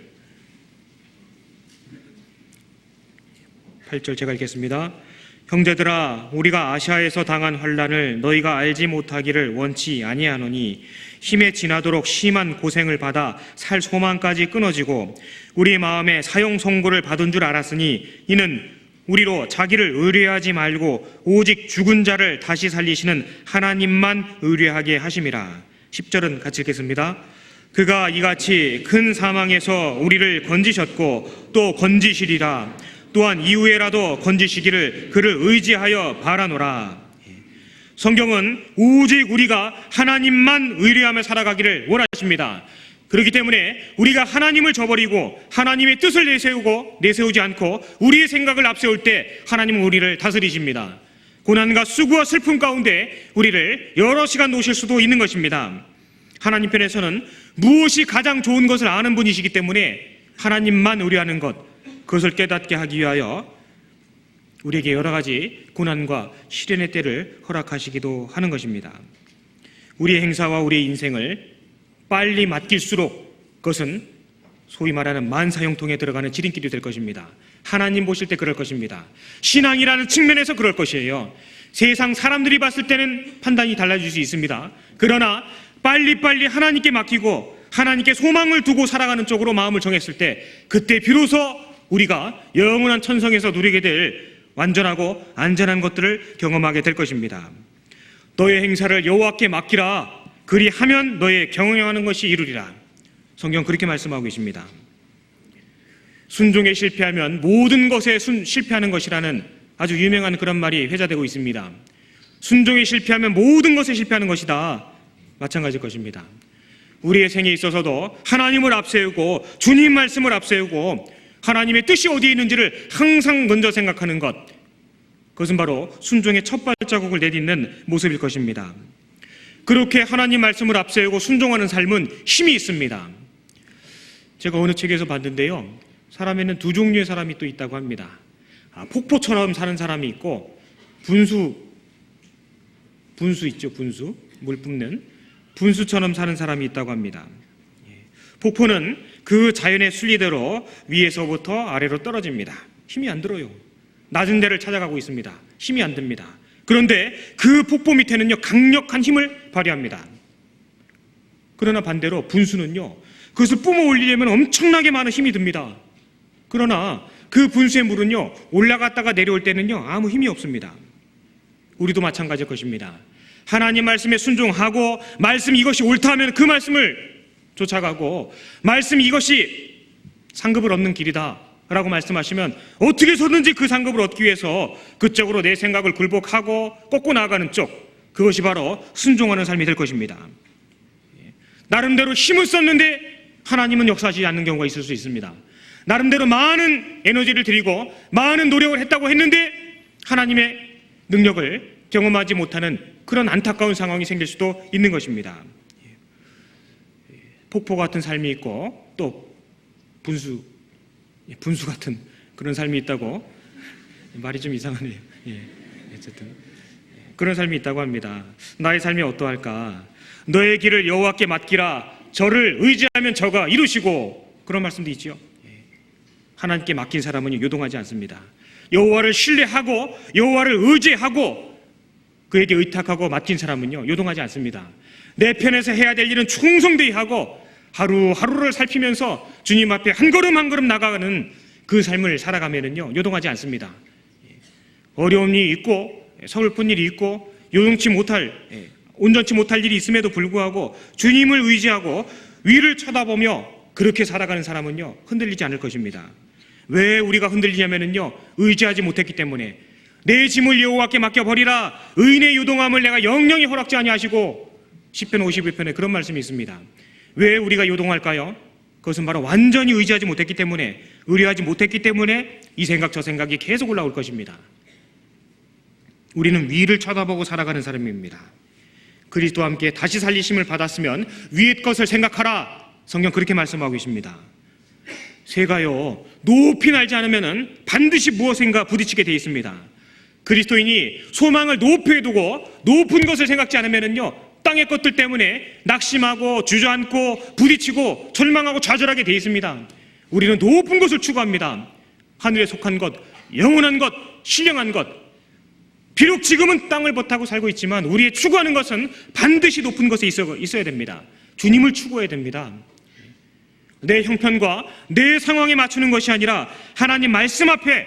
제가 읽겠습니다. 형제들아, 우리가 아시아에서 당한 환난을 너희가 알지 못하기를 원치 아니하노니 힘에 지나도록 심한 고생을 받아 살 소망까지 끊어지고 우리 마음에 사형 선고를 받은 줄 알았으니 이는 우리로 자기를 의뢰하지 말고 오직 죽은 자를 다시 살리시는 하나님만 의뢰하게 하심이라. 10절은 같이 읽겠습니다. 그가 이같이 큰 사망에서 우리를 건지셨고 또 건지시리라. 또한 이후에라도 건지시기를 그를 의지하여 바라노라. 성경은 오직 우리가 하나님만 의뢰하며 살아가기를 원하십니다. 그렇기 때문에 우리가 하나님을 저버리고 하나님의 뜻을 내세우지 않고 우리의 생각을 앞세울 때 하나님은 우리를 다스리십니다. 고난과 수고와 슬픔 가운데 우리를 여러 시간 놓으실 수도 있는 것입니다. 하나님 편에서는 무엇이 가장 좋은 것을 아는 분이시기 때문에 하나님만 의뢰하는 것, 그것을 깨닫게 하기 위하여 우리에게 여러 가지 고난과 시련의 때를 허락하시기도 하는 것입니다. 우리의 행사와 우리의 인생을 빨리 맡길수록 그것은 소위 말하는 만사형통에 들어가는 지름길이 될 것입니다. 하나님 보실 때 그럴 것입니다. 신앙이라는 측면에서 그럴 것이에요. 세상 사람들이 봤을 때는 판단이 달라질 수 있습니다. 그러나 빨리빨리 하나님께 맡기고 하나님께 소망을 두고 살아가는 쪽으로 마음을 정했을 때 그때 비로소 우리가 영원한 천성에서 누리게 될 완전하고 안전한 것들을 경험하게 될 것입니다. 너의 행사를 여호와께 맡기라. 그리하면 너의 경영하는 것이 이루리라. 성경 그렇게 말씀하고 계십니다. 순종에 실패하면 모든 것에 실패하는 것이라는 아주 유명한 그런 말이 회자되고 있습니다. 순종에 실패하면 모든 것에 실패하는 것이다. 마찬가지일 것입니다. 우리의 생에 있어서도 하나님을 앞세우고 주님 말씀을 앞세우고 하나님의 뜻이 어디에 있는지를 항상 먼저 생각하는 것, 그것은 바로 순종의 첫 발자국을 내딛는 모습일 것입니다. 그렇게 하나님 말씀을 앞세우고 순종하는 삶은 힘이 있습니다. 제가 어느 책에서 봤는데요, 사람에는 두 종류의 사람이 또 있다고 합니다. 폭포처럼 사는 사람이 있고 분수 있죠, 분수, 물 뿜는 분수처럼 사는 사람이 있다고 합니다. 폭포는 그 자연의 순리대로 위에서부터 아래로 떨어집니다. 힘이 안 들어요. 낮은 데를 찾아가고 있습니다. 힘이 안 듭니다. 그런데 그 폭포 밑에는요, 강력한 힘을 발휘합니다. 그러나 반대로 분수는요, 그것을 뿜어 올리려면 엄청나게 많은 힘이 듭니다. 그러나 그 분수의 물은요, 올라갔다가 내려올 때는요, 아무 힘이 없습니다. 우리도 마찬가지일 것입니다. 하나님 말씀에 순종하고 말씀 이것이 옳다 하면 그 말씀을 쫓아가고 말씀 이것이 상급을 얻는 길이다 라고 말씀하시면 어떻게 해서든지 그 상급을 얻기 위해서 그쪽으로 내 생각을 굴복하고 꺾고 나아가는 쪽, 그것이 바로 순종하는 삶이 될 것입니다. 나름대로 힘을 썼는데 하나님은 역사하지 않는 경우가 있을 수 있습니다. 나름대로 많은 에너지를 들이고 많은 노력을 했다고 했는데 하나님의 능력을 경험하지 못하는 그런 안타까운 상황이 생길 수도 있는 것입니다. 폭포 같은 삶이 있고 또 분수 같은 그런 삶이 있다고, 말이 좀 이상하네요. 어쨌든 그런 삶이 있다고 합니다. 나의 삶이 어떠할까? 너의 길을 여호와께 맡기라. 저를 의지하면 저가 이루시고, 그런 말씀도 있죠. 하나님께 맡긴 사람은 요동하지 않습니다. 여호와를 신뢰하고 여호와를 의지하고 그에게 의탁하고 맡긴 사람은요, 요동하지 않습니다. 내 편에서 해야 될 일은 충성되이 하고 하루하루를 살피면서 주님 앞에 한 걸음 한 걸음 나가는 그 삶을 살아가면은요, 요동하지 않습니다. 어려움이 있고 서글픈 일이 있고 온전치 못할 일이 있음에도 불구하고 주님을 의지하고 위를 쳐다보며 그렇게 살아가는 사람은요, 흔들리지 않을 것입니다. 왜 우리가 흔들리냐면은요, 의지하지 못했기 때문에. 내 짐을 여호와께 맡겨버리라. 의인의 요동함을 내가 영영히 허락지 아니하시고, 시편 51편에 그런 말씀이 있습니다. 왜 우리가 요동할까요? 그것은 바로 완전히 의지하지 못했기 때문에, 의뢰하지 못했기 때문에 이 생각 저 생각이 계속 올라올 것입니다. 우리는 위를 쳐다보고 살아가는 사람입니다. 그리스도와 함께 다시 살리심을 받았으면 위의 것을 생각하라. 성경 그렇게 말씀하고 계십니다. 새가요, 높이 날지 않으면 반드시 무엇인가 부딪히게 되어 있습니다. 그리스도인이 소망을 높이 두고 높은 것을 생각지 않으면요, 땅의 것들 때문에 낙심하고 주저앉고 부딪히고 절망하고 좌절하게 되어 있습니다. 우리는 높은 것을 추구합니다. 하늘에 속한 것, 영원한 것, 신령한 것. 비록 지금은 땅을 버타고 살고 있지만 우리의 추구하는 것은 반드시 높은 것에 있어야 됩니다. 주님을 추구해야 됩니다. 내 형편과 내 상황에 맞추는 것이 아니라 하나님 말씀 앞에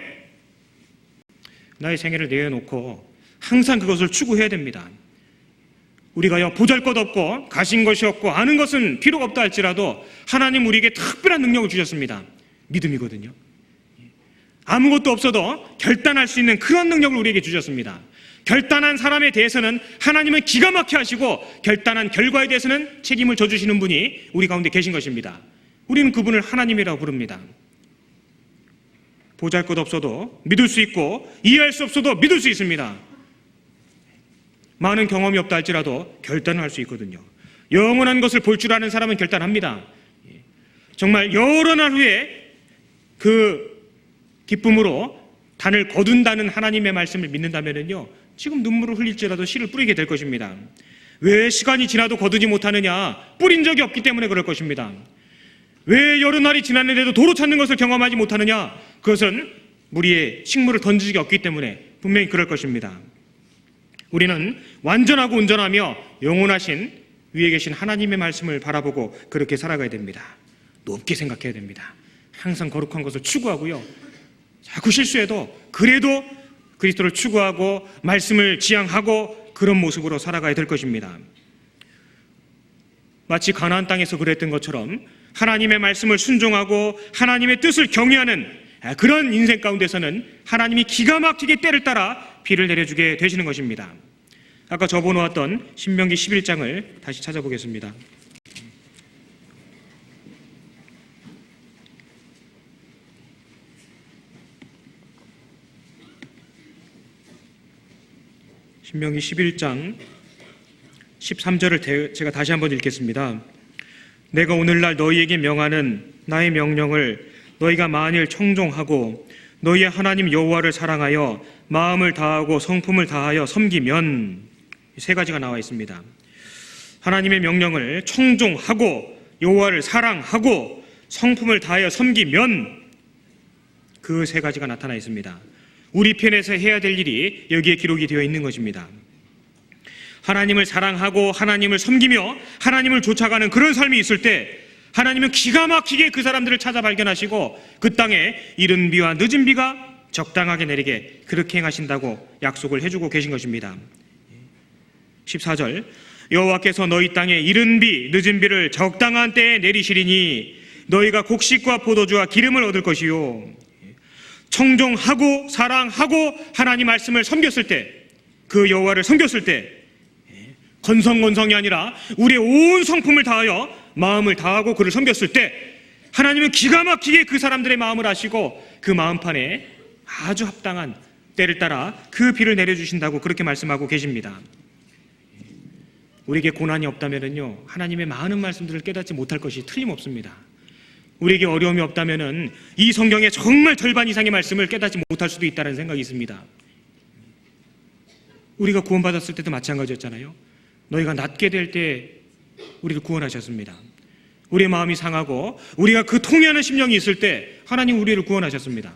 나의 생애를 내어놓고 항상 그것을 추구해야 됩니다. 우리가요, 보잘것없고 가진 것이 없고 아는 것은 필요가 없다 할지라도 하나님 우리에게 특별한 능력을 주셨습니다. 믿음이거든요. 아무것도 없어도 결단할 수 있는 그런 능력을 우리에게 주셨습니다. 결단한 사람에 대해서는 하나님은 기가 막히게 하시고 결단한 결과에 대해서는 책임을 져주시는 분이 우리 가운데 계신 것입니다. 우리는 그분을 하나님이라고 부릅니다. 보잘것없어도 믿을 수 있고 이해할 수 없어도 믿을 수 있습니다. 많은 경험이 없다 할지라도 결단을 할 수 있거든요. 영원한 것을 볼 줄 아는 사람은 결단합니다. 정말 여러 날 후에 그 기쁨으로 단을 거둔다는 하나님의 말씀을 믿는다면요, 지금 눈물을 흘릴지라도 씨를 뿌리게 될 것입니다. 왜 시간이 지나도 거두지 못하느냐? 뿌린 적이 없기 때문에 그럴 것입니다. 왜 여름날이 지났는데도 도로 찾는 것을 경험하지 못하느냐? 그것은 무리의 식물을 던진 적이 없기 때문에 분명히 그럴 것입니다. 우리는 완전하고 온전하며 영원하신 위에 계신 하나님의 말씀을 바라보고 그렇게 살아가야 됩니다. 높게 생각해야 됩니다. 항상 거룩한 것을 추구하고요, 자꾸 실수해도 그래도 그리스도를 추구하고 말씀을 지향하고 그런 모습으로 살아가야 될 것입니다. 마치 가나안 땅에서 그랬던 것처럼 하나님의 말씀을 순종하고 하나님의 뜻을 경외하는 그런 인생 가운데서는 하나님이 기가 막히게 때를 따라 비를 내려주게 되시는 것입니다. 아까 접어놓았던 신명기 11장을 다시 찾아보겠습니다. 신명기 11장 13절을 제가 다시 한번 읽겠습니다. 내가 오늘날 너희에게 명하는 나의 명령을 너희가 만일 청종하고 너희의 하나님 여호와를 사랑하여 마음을 다하고 성품을 다하여 섬기면, 세 가지가 나와 있습니다. 하나님의 명령을 청종하고 여호와를 사랑하고 성품을 다하여 섬기면, 그 세 가지가 나타나 있습니다. 우리 편에서 해야 될 일이 여기에 기록이 되어 있는 것입니다. 하나님을 사랑하고 하나님을 섬기며 하나님을 쫓아가는 그런 삶이 있을 때 하나님은 기가 막히게 그 사람들을 찾아 발견하시고 그 땅에 이른 비와 늦은 비가 적당하게 내리게 그렇게 행하신다고 약속을 해주고 계신 것입니다. 14절, 여호와께서 너희 땅에 이른 비 늦은 비를 적당한 때에 내리시리니 너희가 곡식과 포도주와 기름을 얻을 것이요. 청종하고 사랑하고 하나님 말씀을 섬겼을 때, 그 여호와를 섬겼을 때, 건성건성이 아니라 우리의 온 성품을 다하여 마음을 다하고 그를 섬겼을 때 하나님은 기가 막히게 그 사람들의 마음을 아시고 그 마음판에 아주 합당한 때를 따라 그 비를 내려주신다고 그렇게 말씀하고 계십니다. 우리에게 고난이 없다면요, 하나님의 많은 말씀들을 깨닫지 못할 것이 틀림없습니다. 우리에게 어려움이 없다면 이 성경의 정말 절반 이상의 말씀을 깨닫지 못할 수도 있다는 생각이 있습니다. 우리가 구원받았을 때도 마찬가지였잖아요. 너희가 낫게 될 때 우리를 구원하셨습니다. 우리의 마음이 상하고 우리가 그 통회하는 심령이 있을 때 하나님 우리를 구원하셨습니다.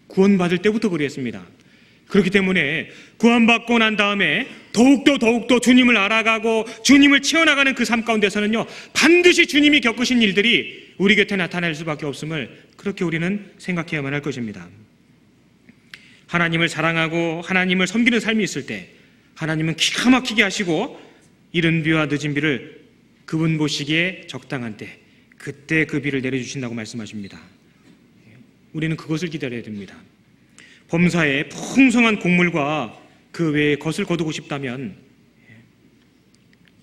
구원받을 때부터 그랬습니다. 그렇기 때문에 구원받고 난 다음에 더욱더 주님을 알아가고 주님을 채워나가는 그 삶 가운데서는요, 반드시 주님이 겪으신 일들이 우리 곁에 나타날 수밖에 없음을 그렇게 우리는 생각해야만 할 것입니다. 하나님을 사랑하고 하나님을 섬기는 삶이 있을 때 하나님은 기가 막히게 하시고 이른 비와 늦은 비를 그분 보시기에 적당한 때, 그때 그 비를 내려주신다고 말씀하십니다. 우리는 그것을 기다려야 됩니다. 범사에 풍성한 곡물과 그 외에 것을 거두고 싶다면,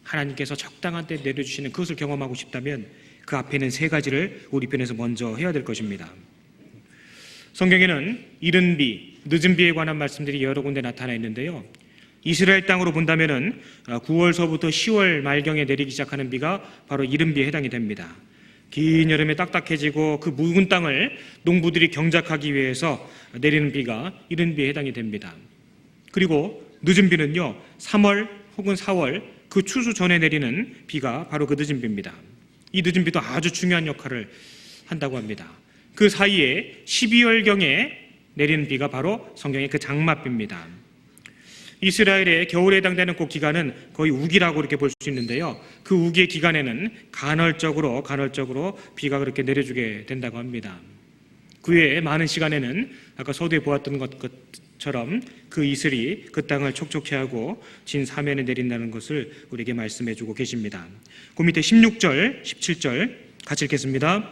하나님께서 적당한 때 내려주시는 그것을 경험하고 싶다면 그 앞에는 세 가지를 우리 편에서 먼저 해야 될 것입니다. 성경에는 이른 비, 늦은 비에 관한 말씀들이 여러 군데 나타나 있는데요, 이스라엘 땅으로 본다면은 9월서부터 10월 말경에 내리기 시작하는 비가 바로 이른 비에 해당이 됩니다. 긴 여름에 딱딱해지고 그 묵은 땅을 농부들이 경작하기 위해서 내리는 비가 이른 비에 해당이 됩니다. 그리고 늦은 비는요, 3월 혹은 4월 그 추수 전에 내리는 비가 바로 그 늦은 비입니다. 이 늦은 비도 아주 중요한 역할을 한다고 합니다. 그 사이에 12월경에 내리는 비가 바로 성경의 그 장맛비입니다. 이스라엘의 겨울에 해당되는 그 기간은 거의 우기라고 이렇게 볼 수 있는데요, 그 우기의 기간에는 간헐적으로 비가 그렇게 내려주게 된다고 합니다. 그 외에 많은 시간에는 아까 서두에 보았던 것처럼 그 이슬이 그 땅을 촉촉해 하고 진 사면에 내린다는 것을 우리에게 말씀해 주고 계십니다. 그 밑에 16절, 17절 같이 읽겠습니다.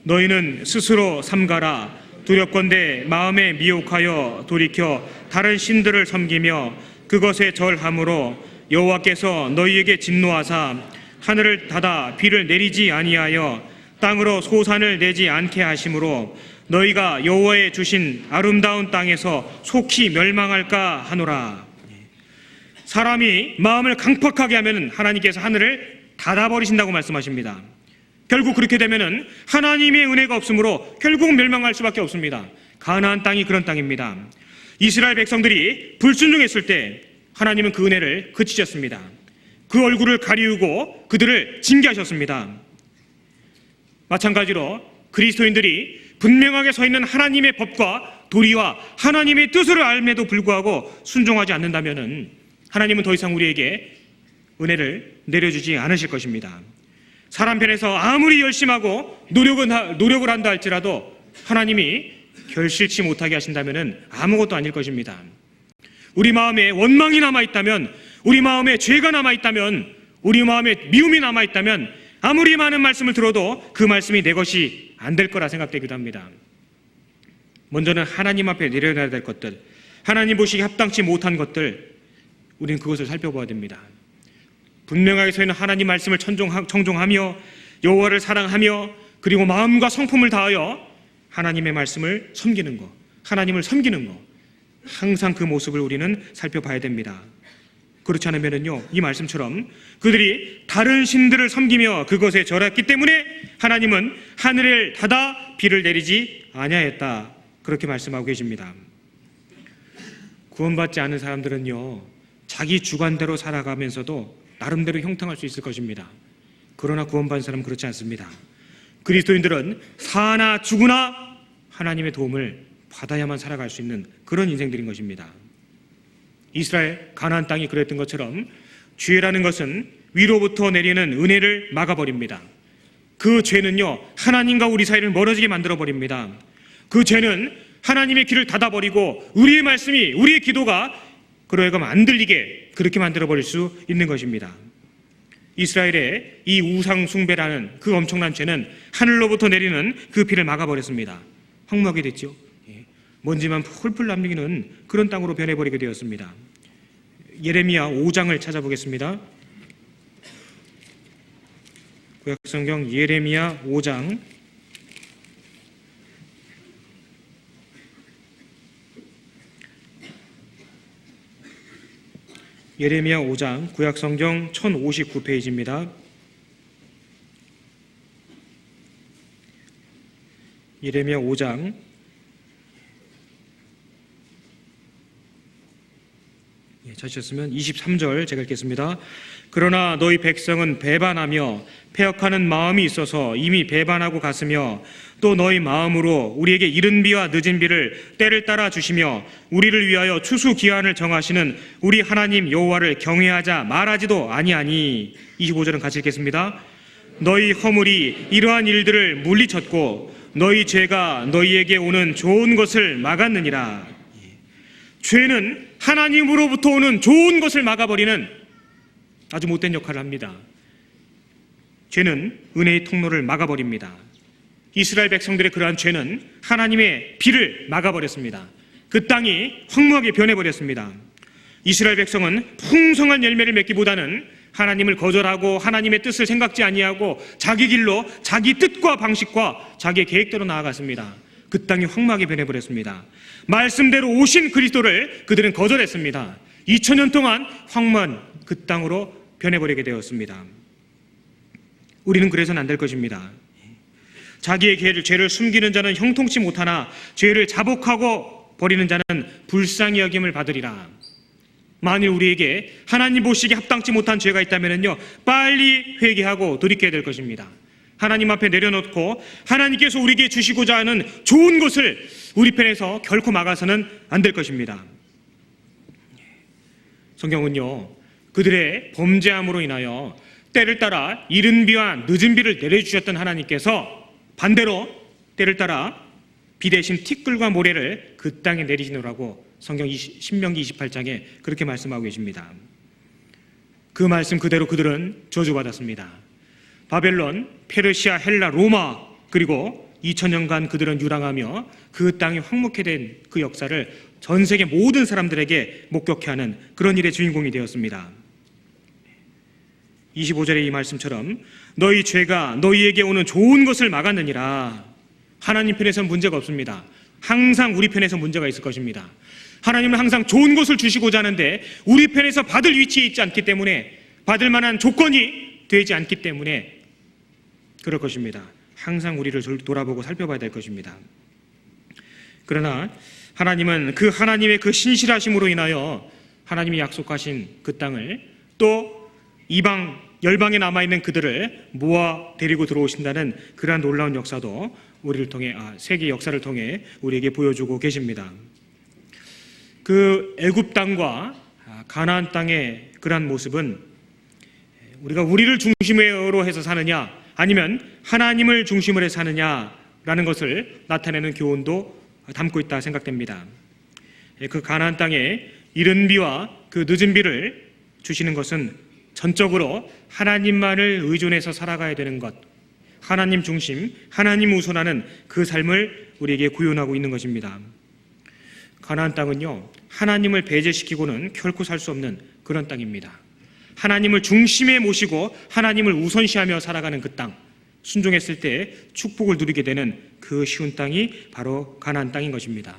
너희는 스스로 삼가라. 두렵건대 마음에 미혹하여 돌이켜 다른 신들을 섬기며 그것에 절함으로 여호와께서 너희에게 진노하사 하늘을 닫아 비를 내리지 아니하여 땅으로 소산을 내지 않게 하심으로 너희가 여호와의 주신 아름다운 땅에서 속히 멸망할까 하노라. 사람이 마음을 강팍하게 하면 하나님께서 하늘을 닫아버리신다고 말씀하십니다. 결국 그렇게 되면은 하나님의 은혜가 없으므로 결국 멸망할 수밖에 없습니다. 가나안 땅이 그런 땅입니다. 이스라엘 백성들이 불순종했을 때 하나님은 그 은혜를 그치셨습니다. 그 얼굴을 가리우고 그들을 징계하셨습니다. 마찬가지로 그리스도인들이 분명하게 서 있는 하나님의 법과 도리와 하나님의 뜻을 알면도 불구하고 순종하지 않는다면 하나님은 더 이상 우리에게 은혜를 내려주지 않으실 것입니다. 사람 편에서 아무리 열심하고 노력을 한다 할지라도 하나님이 결실치 못하게 하신다면 아무것도 아닐 것입니다. 우리 마음에 원망이 남아있다면, 우리 마음에 죄가 남아있다면, 우리 마음에 미움이 남아있다면 아무리 많은 말씀을 들어도 그 말씀이 내 것이 안 될 거라 생각되기도 합니다. 먼저는 하나님 앞에 내려놔야 될 것들, 하나님 보시기 합당치 못한 것들, 우리는 그것을 살펴봐야 됩니다. 분명하게 서 있는 하나님 말씀을 청종하며 여호와를 사랑하며 그리고 마음과 성품을 다하여 하나님의 말씀을 섬기는 것, 하나님을 섬기는 것, 항상 그 모습을 우리는 살펴봐야 됩니다. 그렇지 않으면요, 이 말씀처럼 그들이 다른 신들을 섬기며 그것에 절했기 때문에 하나님은 하늘을 닫아 비를 내리지 아니하였다, 그렇게 말씀하고 계십니다. 구원받지 않은 사람들은요, 자기 주관대로 살아가면서도 나름대로 형통할 수 있을 것입니다. 그러나 구원받은 사람은 그렇지 않습니다. 그리스도인들은 사나 죽으나 하나님의 도움을 받아야만 살아갈 수 있는 그런 인생들인 것입니다. 이스라엘 가나안 땅이 그랬던 것처럼 죄라는 것은 위로부터 내리는 은혜를 막아버립니다. 그 죄는요, 하나님과 우리 사이를 멀어지게 만들어버립니다. 그 죄는 하나님의 길을 닫아버리고 우리의 말씀이, 우리의 기도가 그러해가면 안 들리게 그렇게 만들어버릴 수 있는 것입니다. 이스라엘의 이 우상 숭배라는 그 엄청난 죄는 하늘로부터 내리는 그 비를 막아버렸습니다. 황무하게 됐죠. 먼지만 훌훌 남기는 그런 땅으로 변해버리게 되었습니다. 예레미야 5장을 찾아보겠습니다. 구약성경 예레미야 5장 예레미야 5장 구약성경 1059페이지입니다. 예레미야 5장 찾으셨으면 23절 제가 읽겠습니다. 그러나 너희 백성은 배반하며 패역하는 마음이 있어서 이미 배반하고 갔으며 또 너희 마음으로 우리에게 이른 비와 늦은 비를 때를 따라 주시며 우리를 위하여 추수 기한을 정하시는 우리 하나님 여호와를 경외하자 말하지도 아니하니. 25절은 같이 읽겠습니다. 너희 허물이 이러한 일들을 물리쳤고 너희 죄가 너희에게 오는 좋은 것을 막았느니라. 죄는 하나님으로부터 오는 좋은 것을 막아버리는 아주 못된 역할을 합니다. 죄는 은혜의 통로를 막아버립니다. 이스라엘 백성들의 그러한 죄는 하나님의 비를 막아버렸습니다. 그 땅이 황무하게 변해버렸습니다. 이스라엘 백성은 풍성한 열매를 맺기보다는 하나님을 거절하고 하나님의 뜻을 생각지 아니하고 자기 길로 자기 뜻과 방식과 자기의 계획대로 나아갔습니다. 그 땅이 황무하게 변해버렸습니다. 말씀대로 오신 그리스도를 그들은 거절했습니다. 2000년 동안 황무한 그 땅으로 변해버리게 되었습니다. 우리는 그래서는 안 될 것입니다. 자기의 죄를 숨기는 자는 형통치 못하나 죄를 자복하고 버리는 자는 불쌍히 여김을 받으리라. 만일 우리에게 하나님 보시기에 합당치 못한 죄가 있다면요, 빨리 회개하고 돌이켜야 될 것입니다. 하나님 앞에 내려놓고 하나님께서 우리에게 주시고자 하는 좋은 것을 우리 편에서 결코 막아서는 안 될 것입니다. 성경은요, 그들의 범죄함으로 인하여 때를 따라 이른 비와 늦은 비를 내려주셨던 하나님께서 반대로 때를 따라 비 대신 티끌과 모래를 그 땅에 내리시노라고 성경 신명기 28장에 그렇게 말씀하고 계십니다. 그 말씀 그대로 그들은 저주받았습니다. 바벨론, 페르시아, 헬라, 로마, 그리고 2000년간 그들은 유랑하며 그 땅이 황무케 된 그 역사를 전 세계 모든 사람들에게 목격케 하는 그런 일의 주인공이 되었습니다. 25절의 이 말씀처럼 너희 죄가 너희에게 오는 좋은 것을 막았느니라. 하나님 편에서는 문제가 없습니다. 항상 우리 편에서 문제가 있을 것입니다. 하나님은 항상 좋은 것을 주시고자 하는데 우리 편에서 받을 위치에 있지 않기 때문에, 받을 만한 조건이 되지 않기 때문에 그럴 것입니다. 항상 우리를 돌아보고 살펴봐야 될 것입니다. 그러나 하나님은 그 하나님의 그 신실하심으로 인하여 하나님이 약속하신 그 땅을 또 이방 열방에 남아있는 그들을 모아 데리고 들어오신다는 그러한 놀라운 역사도 우리를 통해 세계 역사를 통해 우리에게 보여주고 계십니다. 그 애굽 땅과 가나안 땅의 그러한 모습은 우리가 우리를 중심으로 해서 사느냐 아니면 하나님을 중심으로 해서 사느냐라는 것을 나타내는 교훈도 담고 있다 생각됩니다. 그 가나안 땅에 이른 비와 그 늦은 비를 주시는 것은 전적으로 하나님만을 의존해서 살아가야 되는 것, 하나님 중심, 하나님 우선하는 그 삶을 우리에게 구현하고 있는 것입니다. 가나안 땅은요, 하나님을 배제시키고는 결코 살 수 없는 그런 땅입니다. 하나님을 중심에 모시고 하나님을 우선시하며 살아가는 그 땅, 순종했을 때 축복을 누리게 되는 그 쉬운 땅이 바로 가나안 땅인 것입니다.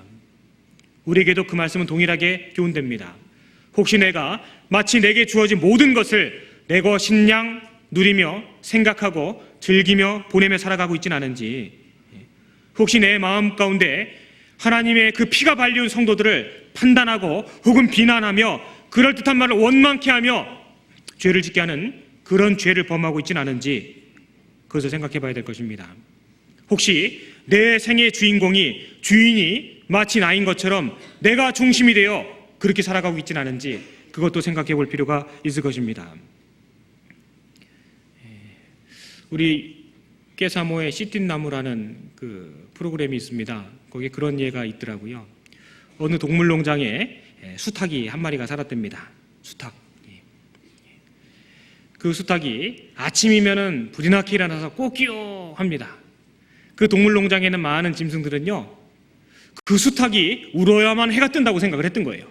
우리에게도 그 말씀은 동일하게 교훈됩니다. 혹시 내가 마치 내게 주어진 모든 것을 내 것인 양 누리며 생각하고 즐기며 보내며 살아가고 있지는 않은지, 혹시 내 마음 가운데 하나님의 그 피가 발리운 성도들을 판단하고 혹은 비난하며 그럴듯한 말을 원망케 하며 죄를 짓게 하는 그런 죄를 범하고 있지는 않은지 그것을 생각해 봐야 될 것입니다. 혹시 내 생의 주인이 마치 나인 것처럼 내가 중심이 되어 그렇게 살아가고 있지는 않은지 그것도 생각해 볼 필요가 있을 것입니다. 우리 깨사모의 씨앗나무라는 그 프로그램이 있습니다. 거기에 그런 예가 있더라고요. 어느 동물농장에 수탉이 한 마리가 살았답니다. 수탉. 그 수탉이 아침이면은 불이 나게 일어나서 꼬끼요 합니다. 그 동물농장에는 많은 짐승들은요, 그 수탉이 울어야만 해가 뜬다고 생각을 했던 거예요.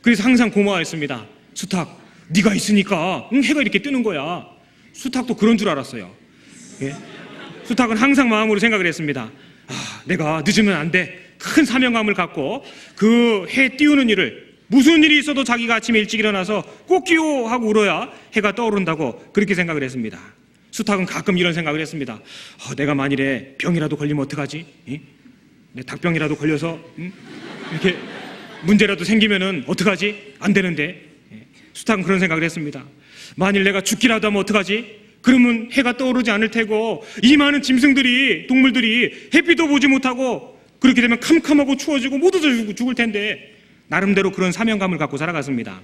그래서 항상 고마워했습니다. 수탉, 네가 있으니까 해가 이렇게 뜨는 거야. 수탉도 그런 줄 알았어요. 예? 수탉은 항상 마음으로 생각을 했습니다. 내가 늦으면 안 돼. 큰 사명감을 갖고 그 해 띄우는 일을, 무슨 일이 있어도 자기가 아침에 일찍 일어나서 꼬끼요 하고 울어야 해가 떠오른다고 그렇게 생각을 했습니다. 수탉은 가끔 이런 생각을 했습니다. 내가 만일에 병이라도 걸리면 어떡하지? 내 닭병이라도 걸려서 이렇게 문제라도 생기면은 어떡하지? 안 되는데. 수탉은 그런 생각을 했습니다. 만일 내가 죽기라도 하면 어떡하지? 그러면 해가 떠오르지 않을 테고 이 많은 짐승들이, 동물들이 햇빛도 보지 못하고 그렇게 되면 캄캄하고 추워지고 모두 죽을 텐데, 나름대로 그런 사명감을 갖고 살아갔습니다.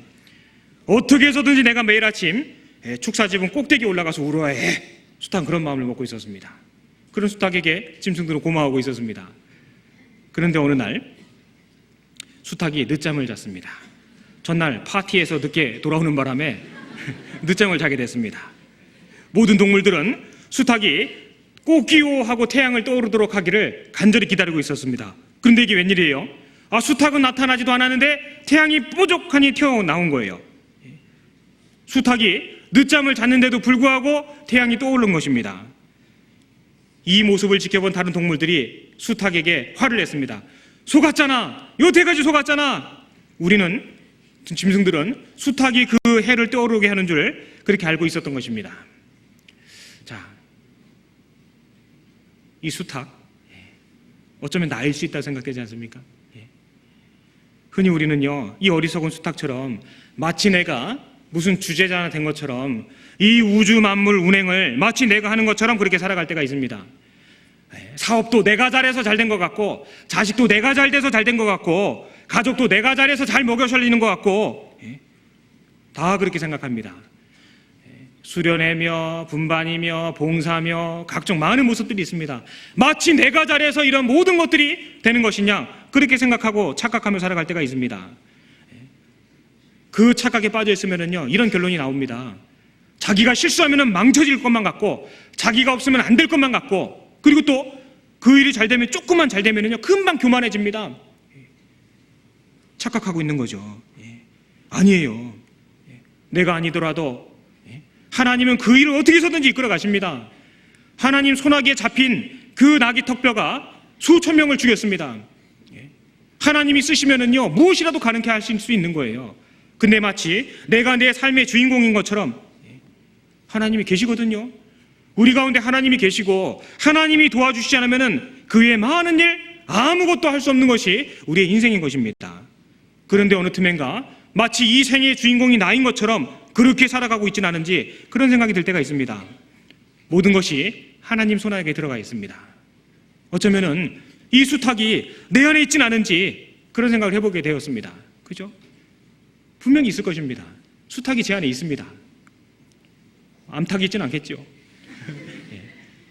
어떻게 해서든지 내가 매일 아침 축사지붕 꼭대기에 올라가서 울어야 해. 수탉은 그런 마음을 먹고 있었습니다. 그런 수탉에게 짐승들은 고마워하고 있었습니다. 그런데 어느 날 수탉이 늦잠을 잤습니다. 전날 파티에서 늦게 돌아오는 바람에 늦잠을 자게 됐습니다. 모든 동물들은 수탉이 꼬끼요 하고 태양을 떠오르도록 하기를 간절히 기다리고 있었습니다. 그런데 이게 웬일이에요? 수탉은 나타나지도 않았는데 태양이 뾰족하니 튀어나온 거예요. 수탉이 늦잠을 잤는데도 불구하고 태양이 떠오른 것입니다. 이 모습을 지켜본 다른 동물들이 수탉에게 화를 냈습니다. 속았잖아. 여태까지 속았잖아. 우리는, 짐승들은 수탉이 그 해를 떠오르게 하는 줄 그렇게 알고 있었던 것입니다. 자, 이 수탉, 어쩌면 나일 수 있다고 생각되지 않습니까? 흔히 우리는요, 이 어리석은 수탉처럼 마치 내가 무슨 주제자가 된 것처럼 이 우주 만물 운행을 마치 내가 하는 것처럼 그렇게 살아갈 때가 있습니다. 사업도 내가 잘해서 잘 된 것 같고, 자식도 내가 잘 돼서 잘 된 것 같고, 가족도 내가 잘해서 잘 먹여 살리는 것 같고, 다 그렇게 생각합니다. 수련회며 분반이며 봉사며 각종 많은 모습들이 있습니다. 마치 내가 잘해서 이런 모든 것들이 되는 것이냐, 그렇게 생각하고 착각하며 살아갈 때가 있습니다. 그 착각에 빠져 있으면요, 이런 결론이 나옵니다. 자기가 실수하면 망쳐질 것만 같고, 자기가 없으면 안 될 것만 같고, 그리고 또 그 일이 잘 되면, 조금만 잘 되면요, 금방 교만해집니다. 착각하고 있는 거죠. 아니에요. 내가 아니더라도 하나님은 그 일을 어떻게 해서든지 이끌어 가십니다. 하나님 소나기에 잡힌 그 나귀 턱뼈가 수천 명을 죽였습니다. 하나님이 쓰시면은요, 무엇이라도 가능케 하실 수 있는 거예요. 근데 마치 내가 내 삶의 주인공인 것처럼 하나님이 계시거든요. 우리 가운데 하나님이 계시고 하나님이 도와주시지 않으면은 그 외에 많은 일 아무것도 할 수 없는 것이 우리의 인생인 것입니다. 그런데 어느 틈엔가 마치 이 생의 주인공이 나인 것처럼 그렇게 살아가고 있지는 않은지 그런 생각이 들 때가 있습니다. 모든 것이 하나님 손 안에 들어가 있습니다. 어쩌면은 이 수탉이 내 안에 있지는 않은지 그런 생각을 해보게 되었습니다. 그죠? 분명히 있을 것입니다. 수탉이 제 안에 있습니다. 암탉이 있지는 않겠죠.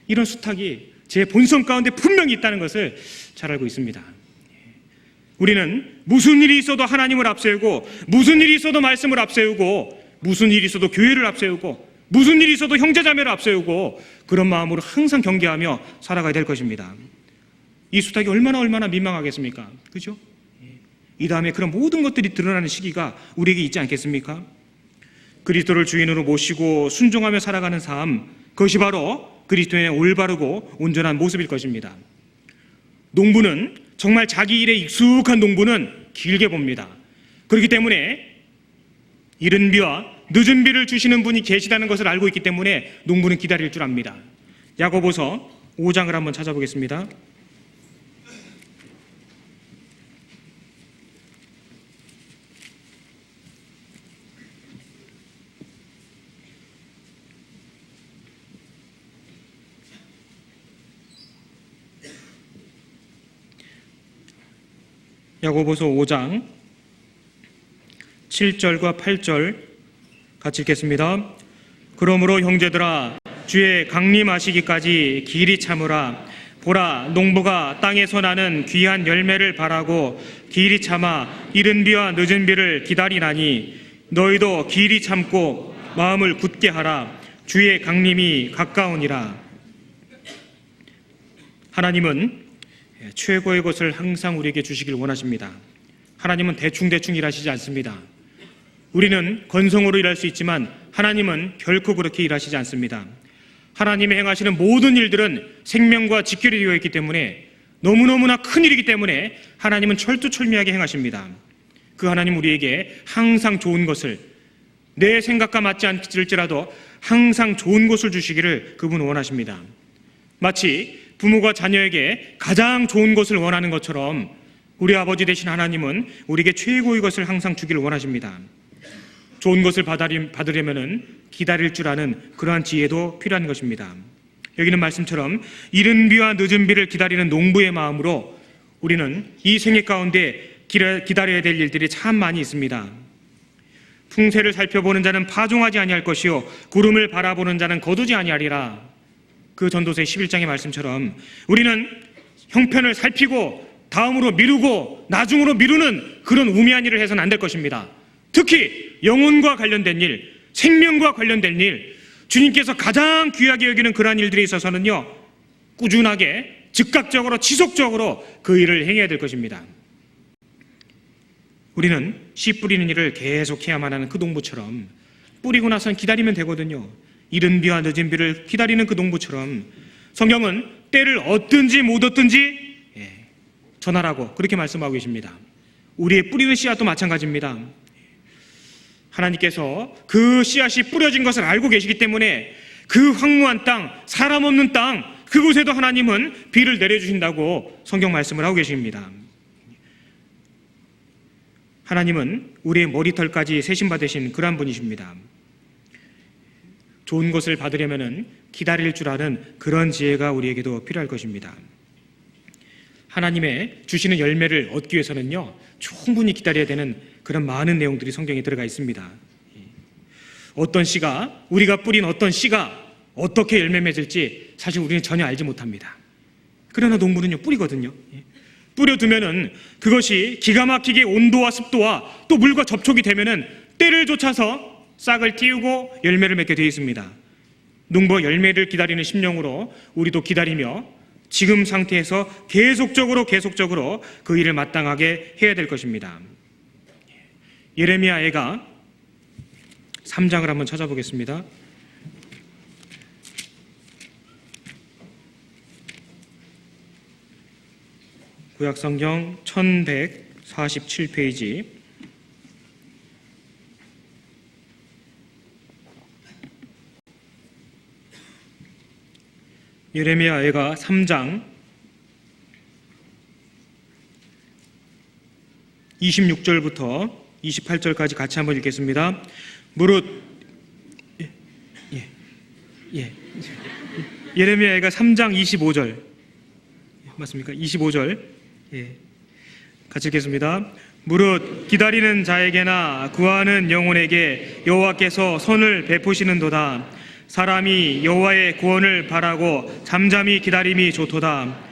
이런 수탉이 제 본성 가운데 분명히 있다는 것을 잘 알고 있습니다. 우리는 무슨 일이 있어도 하나님을 앞세우고, 무슨 일이 있어도 말씀을 앞세우고, 무슨 일이 있어도 교회를 앞세우고, 무슨 일이 있어도 형제자매를 앞세우고, 그런 마음으로 항상 경계하며 살아가야 될 것입니다. 이 수탉이 얼마나 민망하겠습니까? 그죠? 이 다음에 그런 모든 것들이 드러나는 시기가 우리에게 있지 않겠습니까? 그리스도를 주인으로 모시고 순종하며 살아가는 삶, 그것이 바로 그리스도의 올바르고 온전한 모습일 것입니다. 농부는 정말 자기 일에 익숙한 농부는 길게 봅니다. 그렇기 때문에 이른 비와 늦은 비를 주시는 분이 계시다는 것을 알고 있기 때문에 농부는 기다릴 줄 압니다. 야고보서 5장을 한번 찾아보겠습니다. 야고보서 5장 7절과 8절 같이 읽겠습니다. 그러므로 형제들아 주의 강림하시기까지 길이 참으라. 보라, 농부가 땅에서 나는 귀한 열매를 바라고 길이 참아 이른 비와 늦은 비를 기다리나니 너희도 길이 참고 마음을 굳게 하라. 주의 강림이 가까우니라. 하나님은 최고의 것을 항상 우리에게 주시길 원하십니다. 하나님은 대충 일하시지 않습니다. 우리는 건성으로 일할 수 있지만 하나님은 결코 그렇게 일하시지 않습니다. 하나님이 행하시는 모든 일들은 생명과 직결이 되어 있기 때문에 너무너무나 큰 일이기 때문에 하나님은 철두철미하게 행하십니다. 그 하나님 우리에게 항상 좋은 것을, 내 생각과 맞지 않을지라도 항상 좋은 것을 주시기를 그분은 원하십니다. 마치 부모가 자녀에게 가장 좋은 것을 원하는 것처럼 우리 아버지 되신 하나님은 우리에게 최고의 것을 항상 주기를 원하십니다. 좋은 것을 받으려면 기다릴 줄 아는 그러한 지혜도 필요한 것입니다. 여기는 말씀처럼 이른 비와 늦은 비를 기다리는 농부의 마음으로 우리는 이 생애 가운데 기다려야 될 일들이 참 많이 있습니다. 풍세를 살펴보는 자는 파종하지 아니할 것이요 구름을 바라보는 자는 거두지 아니하리라. 그 전도서의 11장의 말씀처럼 우리는 형편을 살피고 다음으로 미루고 나중으로 미루는 그런 우매한 일을 해서는 안 될 것입니다. 특히 영혼과 관련된 일, 생명과 관련된 일, 주님께서 가장 귀하게 여기는 그러한 일들에 있어서는요, 꾸준하게 즉각적으로 지속적으로 그 일을 행해야 될 것입니다. 우리는 씨 뿌리는 일을 계속 해야만 하는 그 농부처럼 뿌리고 나서는 기다리면 되거든요. 이른 비와 늦은 비를 기다리는 그 농부처럼 성경은 때를 얻든지 못 얻든지 전하라고 그렇게 말씀하고 계십니다. 우리의 뿌리는 씨앗도 마찬가지입니다. 하나님께서 그 씨앗이 뿌려진 것을 알고 계시기 때문에 그 황무한 땅, 사람 없는 땅, 그곳에도 하나님은 비를 내려주신다고 성경 말씀을 하고 계십니다. 하나님은 우리의 머리털까지 세심받으신 그러한 분이십니다. 좋은 것을 받으려면 기다릴 줄 아는 그런 지혜가 우리에게도 필요할 것입니다. 하나님의 주시는 열매를 얻기 위해서는요, 충분히 기다려야 되는 그런 많은 내용들이 성경에 들어가 있습니다. 어떤 씨가, 우리가 뿌린 어떤 씨가 어떻게 열매 맺을지 사실 우리는 전혀 알지 못합니다. 그러나 농부는요, 뿌리거든요. 뿌려두면은 그것이 기가 막히게 온도와 습도와 또 물과 접촉이 되면은 때를 쫓아서 싹을 틔우고 열매를 맺게 되어 있습니다. 농부가 열매를 기다리는 심령으로 우리도 기다리며 지금 상태에서 계속적으로 그 일을 마땅하게 해야 될 것입니다. 예레미야애가 3장을 한번 찾아보겠습니다. 구약성경 1147페이지 예레미야애가 3장 26절부터 28절까지 같이 한번 읽겠습니다. 무릇 예레미야가 3장 25절 맞습니까? 25절 같이 읽겠습니다. 무릇 기다리는 자에게나 구하는 영혼에게 여호와께서 선을 베푸시는도다. 사람이 여호와의 구원을 바라고 잠잠히 기다림이 좋도다.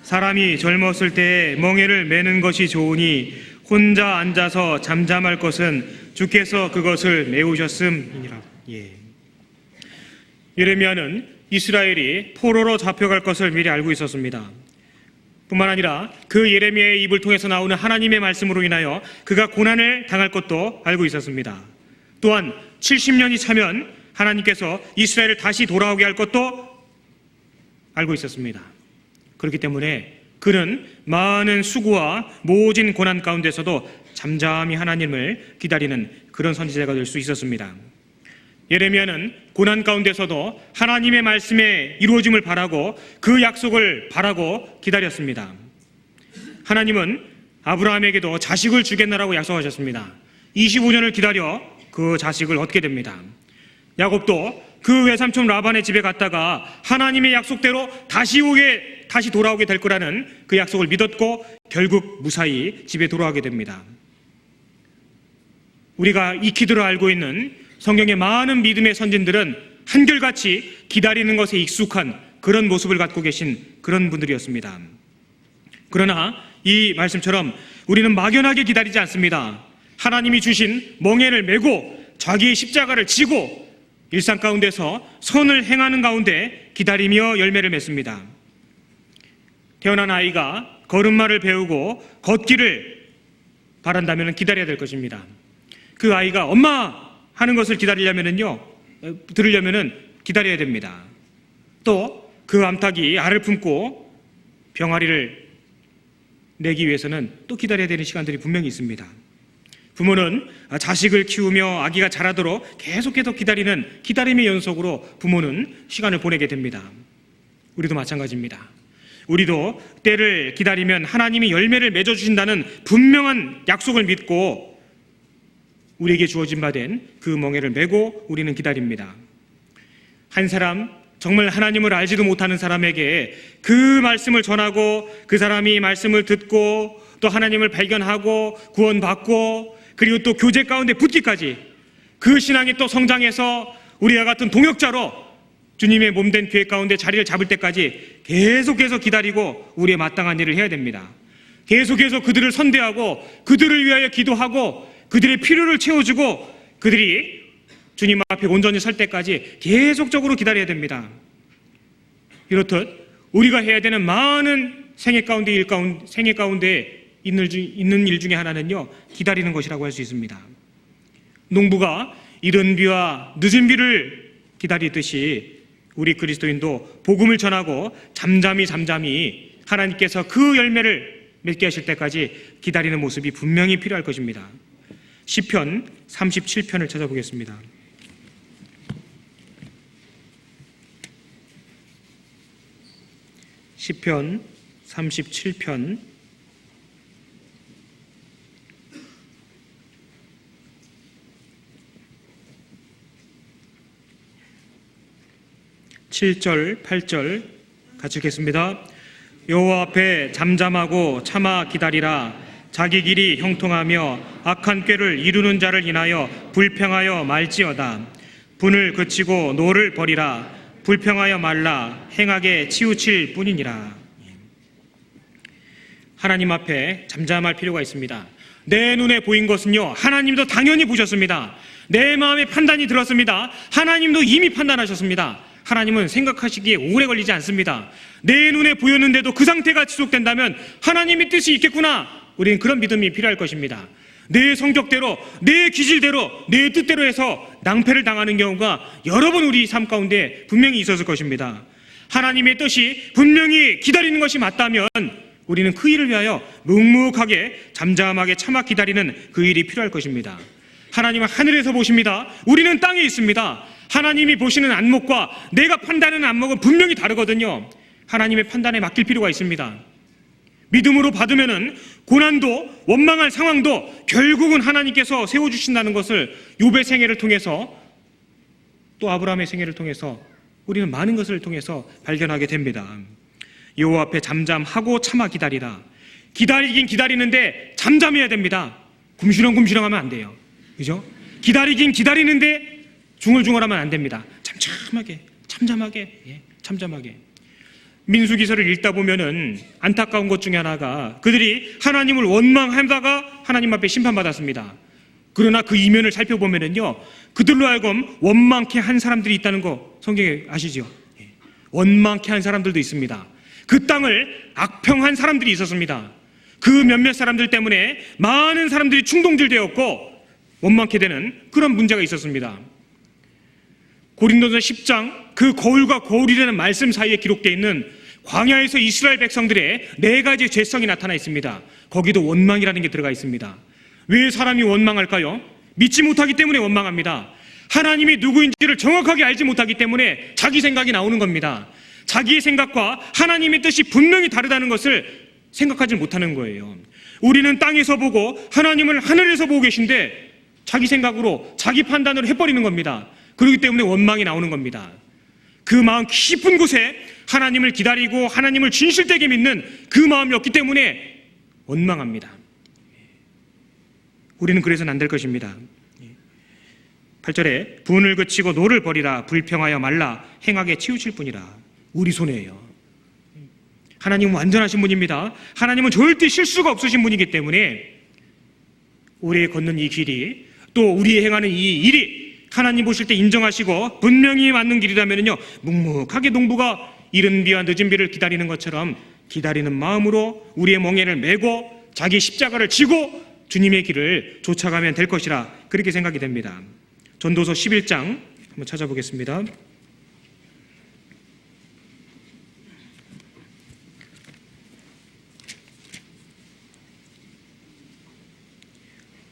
사람이 젊었을 때에 멍에를 매는 것이 좋으니 혼자 앉아서 잠잠할 것은 주께서 그것을 메우셨음이니라. 예레미야는 이스라엘이 포로로 잡혀갈 것을 미리 알고 있었습니다. 뿐만 아니라 그 예레미야의 입을 통해서 나오는 하나님의 말씀으로 인하여 그가 고난을 당할 것도 알고 있었습니다. 또한 70년이 차면 하나님께서 이스라엘을 다시 돌아오게 할 것도 알고 있었습니다. 그렇기 때문에 그는 많은 수고와 모진 고난 가운데서도 잠잠히 하나님을 기다리는 그런 선지자가 될 수 있었습니다. 예레미야는 고난 가운데서도 하나님의 말씀의 이루어짐을 바라고 그 약속을 바라고 기다렸습니다. 하나님은 아브라함에게도 자식을 주겠노라고 약속하셨습니다. 25년을 기다려 그 자식을 얻게 됩니다. 야곱도 그 외삼촌 라반의 집에 갔다가 하나님의 약속대로 다시 돌아오게 될 거라는 그 약속을 믿었고 결국 무사히 집에 돌아오게 됩니다. 우리가 익히들어 알고 있는 성경의 많은 믿음의 선진들은 한결같이 기다리는 것에 익숙한 그런 모습을 갖고 계신 그런 분들이었습니다. 그러나 이 말씀처럼 우리는 막연하게 기다리지 않습니다. 하나님이 주신 멍에를 메고 자기의 십자가를 지고 일상 가운데서 선을 행하는 가운데 기다리며 열매를 맺습니다. 태어난 아이가 걸음마를 배우고 걷기를 바란다면 기다려야 될 것입니다. 그 아이가 엄마 하는 것을 들으려면은 기다려야 됩니다. 또 그 암탉이 알을 품고 병아리를 내기 위해서는 또 기다려야 되는 시간들이 분명히 있습니다. 부모는 자식을 키우며 아기가 자라도록 계속해서 기다리는 기다림의 연속으로 부모는 시간을 보내게 됩니다. 우리도 마찬가지입니다. 우리도 때를 기다리면 하나님이 열매를 맺어주신다는 분명한 약속을 믿고 우리에게 주어진 바 된 그 멍에를 메고 우리는 기다립니다. 한 사람, 정말 하나님을 알지도 못하는 사람에게 그 말씀을 전하고 그 사람이 말씀을 듣고 또 하나님을 발견하고 구원받고 그리고 또 교제 가운데 붙기까지 그 신앙이 또 성장해서 우리와 같은 동역자로 주님의 몸된 교회 가운데 자리를 잡을 때까지 계속해서 기다리고 우리의 마땅한 일을 해야 됩니다. 계속해서 그들을 선대하고 그들을 위하여 기도하고 그들의 필요를 채워주고 그들이 주님 앞에 온전히 설 때까지 계속적으로 기다려야 됩니다. 이렇듯 우리가 해야 되는 많은 생애 가운데 있는 일 중에 하나는요, 기다리는 것이라고 할 수 있습니다. 농부가 이른 비와 늦은 비를 기다리듯이 우리 그리스도인도 복음을 전하고 잠잠히 하나님께서 그 열매를 맺게 하실 때까지 기다리는 모습이 분명히 필요할 것입니다. 시편 37편을 찾아보겠습니다. 시편 37편 7절, 8절 같이 읽겠습니다. 여호와 앞에 잠잠하고 참아 기다리라. 자기 길이 형통하며 악한 꾀를 이루는 자를 인하여 불평하여 말지어다. 분을 그치고 노를 버리라. 불평하여 말라. 행하게 치우칠 뿐이니라. 하나님 앞에 잠잠할 필요가 있습니다. 내 눈에 보인 것은요, 하나님도 당연히 보셨습니다. 내 마음에 판단이 들었습니다. 하나님도 이미 판단하셨습니다. 하나님은 생각하시기에 오래 걸리지 않습니다. 내 눈에 보였는데도 그 상태가 지속된다면 하나님의 뜻이 있겠구나. 우리는 그런 믿음이 필요할 것입니다. 내 성격대로, 내 기질대로, 내 뜻대로 해서 낭패를 당하는 경우가 여러 번 우리 삶 가운데 분명히 있었을 것입니다. 하나님의 뜻이 분명히 기다리는 것이 맞다면 우리는 그 일을 위하여 묵묵하게 잠잠하게 참아 기다리는 그 일이 필요할 것입니다. 하나님은 하늘에서 보십니다. 우리는 땅에 있습니다. 하나님이 보시는 안목과 내가 판단하는 안목은 분명히 다르거든요. 하나님의 판단에 맡길 필요가 있습니다. 믿음으로 받으면은 고난도, 원망할 상황도 결국은 하나님께서 세워주신다는 것을 욥의 생애를 통해서, 또 아브라함의 생애를 통해서, 우리는 많은 것을 통해서 발견하게 됩니다. 여호와 앞에 잠잠하고 참아 기다리라. 기다리긴 기다리는데 잠잠해야 됩니다. 굶시렁굶시렁하면 안 돼요. 그죠? 기다리긴 기다리는데 중얼중얼하면 안 됩니다. 참참하게, 참잠하게, 참잠하게. 민수기서를 읽다 보면은 안타까운 것 중에 하나가, 그들이 하나님을 원망하다가 하나님 앞에 심판받았습니다. 그러나 그 이면을 살펴보면은요, 그들로 하여금 원망케 한 사람들이 있다는 거 성경에 아시죠? 원망케 한 사람들도 있습니다. 그 땅을 악평한 사람들이 있었습니다. 그 몇몇 사람들 때문에 많은 사람들이 충동질되었고 원망케 되는 그런 문제가 있었습니다. 고린도전서 10장 그 거울과 거울이라는 말씀 사이에 기록되어 있는 광야에서 이스라엘 백성들의 4가지 죄성이 나타나 있습니다. 거기도 원망이라는 게 들어가 있습니다. 왜 사람이 원망할까요? 믿지 못하기 때문에 원망합니다. 하나님이 누구인지를 정확하게 알지 못하기 때문에 자기 생각이 나오는 겁니다. 자기의 생각과 하나님의 뜻이 분명히 다르다는 것을 생각하지 못하는 거예요. 우리는 땅에서 보고 하나님을 하늘에서 보고 계신데 자기 생각으로, 자기 판단으로 해버리는 겁니다. 그렇기 때문에 원망이 나오는 겁니다. 그 마음 깊은 곳에 하나님을 기다리고 하나님을 진실되게 믿는 그 마음이 없기 때문에 원망합니다. 우리는 그래서는 안 될 것입니다. 8절에 분을 그치고 노를 버리라. 불평하여 말라. 행하게 치우칠 뿐이라. 우리 손에요. 하나님은 완전하신 분입니다. 하나님은 절대 실수가 없으신 분이기 때문에 우리의 걷는 이 길이, 또 우리의 행하는 이 일이 하나님 보실 때 인정하시고 분명히 맞는 길이라면요, 묵묵하게 농부가 이른 비와 늦은 비를 기다리는 것처럼 기다리는 마음으로 우리의 멍에를 메고 자기 십자가를 지고 주님의 길을 쫓아가면 될 것이라, 그렇게 생각이 됩니다. 전도서 11장 한번 찾아보겠습니다.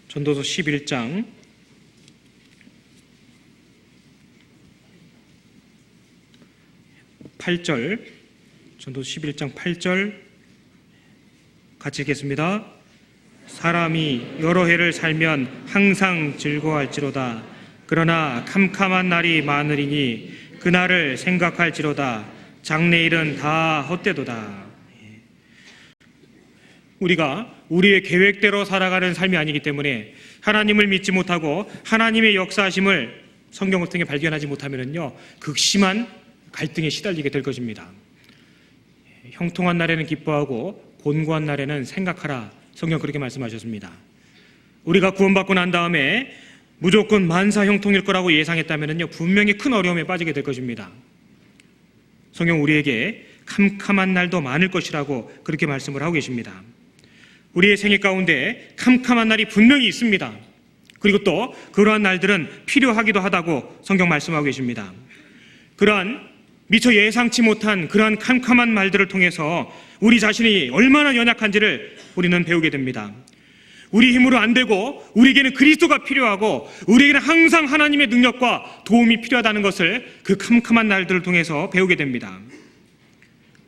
전도서 11장 8절, 전도서 11장 8절 같이 읽겠습니다. 사람이 여러 해를 살면 항상 즐거워할지로다. 그러나 캄캄한 날이 많으리니 그날을 생각할지로다. 장래일은 다 헛되도다. 우리가 우리의 계획대로 살아가는 삶이 아니기 때문에 하나님을 믿지 못하고 하나님의 역사하심을 성경을 통해 발견하지 못하면요, 극심한 갈등에 시달리게 될 것입니다. 형통한 날에는 기뻐하고 곤고한 날에는 생각하라. 성경 그렇게 말씀하셨습니다. 우리가 구원받고 난 다음에 무조건 만사 형통일 거라고 예상했다면요, 분명히 큰 어려움에 빠지게 될 것입니다. 성경 우리에게 캄캄한 날도 많을 것이라고 그렇게 말씀을 하고 계십니다. 우리의 생애 가운데 캄캄한 날이 분명히 있습니다. 그리고 또 그러한 날들은 필요하기도 하다고 성경 말씀하고 계십니다. 그러한 미처 예상치 못한 그러한 캄캄한 말들을 통해서 우리 자신이 얼마나 연약한지를 우리는 배우게 됩니다. 우리 힘으로 안 되고 우리에게는 그리스도가 필요하고 우리에게는 항상 하나님의 능력과 도움이 필요하다는 것을 그 캄캄한 날들을 통해서 배우게 됩니다.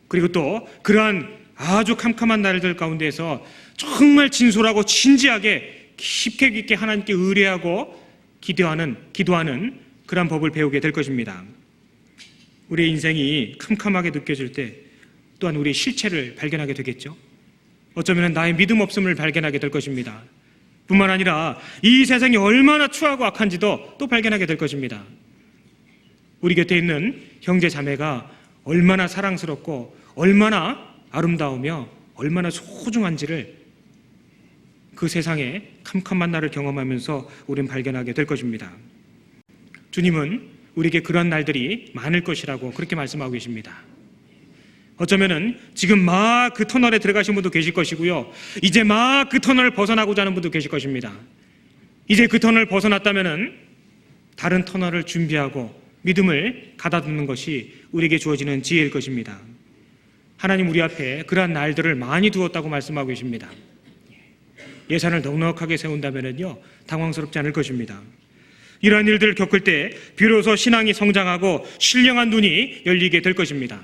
그리고 또 그러한 아주 캄캄한 날들 가운데에서 정말 진솔하고 진지하게 깊게 깊게 하나님께 의뢰하고 기도하는 그러한 법을 배우게 될 것입니다. 우리의 인생이 캄캄하게 느껴질 때 또한 우리의 실체를 발견하게 되겠죠. 어쩌면 나의 믿음 없음을 발견하게 될 것입니다. 뿐만 아니라 이 세상이 얼마나 추하고 악한지도 또 발견하게 될 것입니다. 우리 곁에 있는 형제 자매가 얼마나 사랑스럽고 얼마나 아름다우며 얼마나 소중한지를 그 세상의 캄캄한 날을 경험하면서 우리는 발견하게 될 것입니다. 주님은 우리에게 그런 날들이 많을 것이라고 그렇게 말씀하고 계십니다. 어쩌면은 지금 막 그 터널에 들어가신 분도 계실 것이고요, 이제 막 그 터널을 벗어나고자 하는 분도 계실 것입니다. 이제 그 터널을 벗어났다면은 다른 터널을 준비하고 믿음을 가다듬는 것이 우리에게 주어지는 지혜일 것입니다. 하나님 우리 앞에 그러한 날들을 많이 두었다고 말씀하고 계십니다. 예산을 넉넉하게 세운다면요, 당황스럽지 않을 것입니다. 이러한 일들을 겪을 때 비로소 신앙이 성장하고 신령한 눈이 열리게 될 것입니다.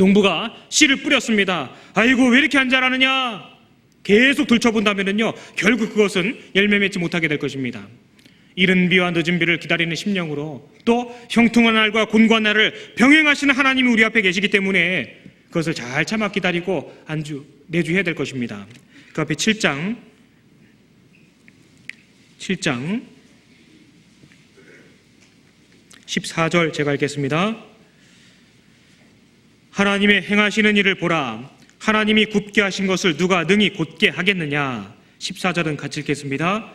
농부가 씨를 뿌렸습니다. 아이고 왜 이렇게 안 자라느냐? 계속 들춰본다면요 결국 그것은 열매 맺지 못하게 될 것입니다. 이른 비와 늦은 비를 기다리는 심령으로 또 형통한 날과 곤고한 날을 병행하시는 하나님이 우리 앞에 계시기 때문에 그것을 잘 참아 기다리고 내주해야 될 것입니다. 그 앞에 7장 14절 제가 읽겠습니다. 하나님의 행하시는 일을 보라. 하나님이 굽게 하신 것을 누가 능히 곧게 하겠느냐. 14절은 같이 읽겠습니다.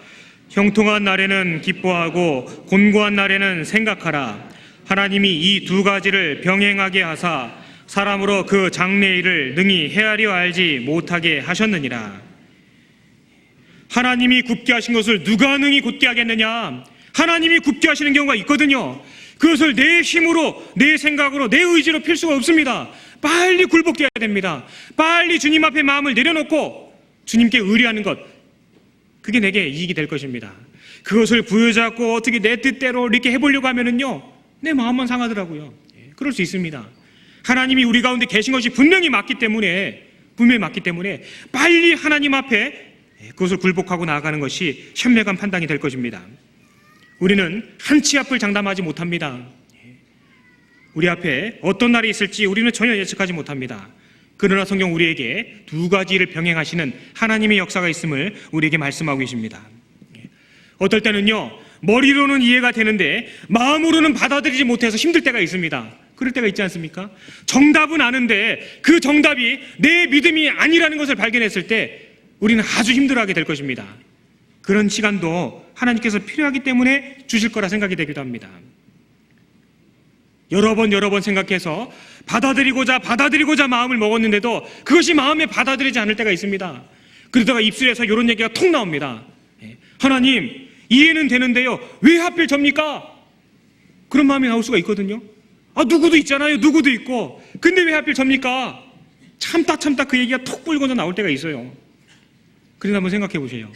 형통한 날에는 기뻐하고 곤고한 날에는 생각하라. 하나님이 이 두 가지를 병행하게 하사 사람으로 그 장래 일을 능히 헤아려 알지 못하게 하셨느니라. 하나님이 굽게 하신 것을 누가 능히 곧게 하겠느냐. 하나님이 굽게 하시는 경우가 있거든요. 그것을 내 힘으로, 내 생각으로, 내 의지로 필 수가 없습니다. 빨리 굴복해야 됩니다. 빨리 주님 앞에 마음을 내려놓고 주님께 의뢰하는 것, 그게 내게 이익이 될 것입니다. 그것을 부여잡고 어떻게 내 뜻대로 이렇게 해보려고 하면은요 내 마음만 상하더라고요. 그럴 수 있습니다. 하나님이 우리 가운데 계신 것이 분명히 맞기 때문에 빨리 하나님 앞에 그것을 굴복하고 나아가는 것이 현명한 판단이 될 것입니다. 우리는 한 치 앞을 장담하지 못합니다. 우리 앞에 어떤 날이 있을지 우리는 전혀 예측하지 못합니다. 그러나 성경 우리에게 두 가지를 병행하시는 하나님의 역사가 있음을 우리에게 말씀하고 계십니다. 어떨 때는요 머리로는 이해가 되는데 마음으로는 받아들이지 못해서 힘들 때가 있습니다. 그럴 때가 있지 않습니까? 정답은 아는데 그 정답이 내 믿음이 아니라는 것을 발견했을 때 우리는 아주 힘들어하게 될 것입니다. 그런 시간도 하나님께서 필요하기 때문에 주실 거라 생각이 되기도 합니다. 여러 번 생각해서 받아들이고자 마음을 먹었는데도 그것이 마음에 받아들이지 않을 때가 있습니다. 그러다가 입술에서 이런 얘기가 톡 나옵니다. 하나님 이해는 되는데요 왜 하필 접니까? 그런 마음이 나올 수가 있거든요. 누구도 있잖아요. 누구도 있고 근데 왜 하필 접니까? 참다 그 얘기가 톡 불고서 나올 때가 있어요. 그런데 한번 생각해 보세요.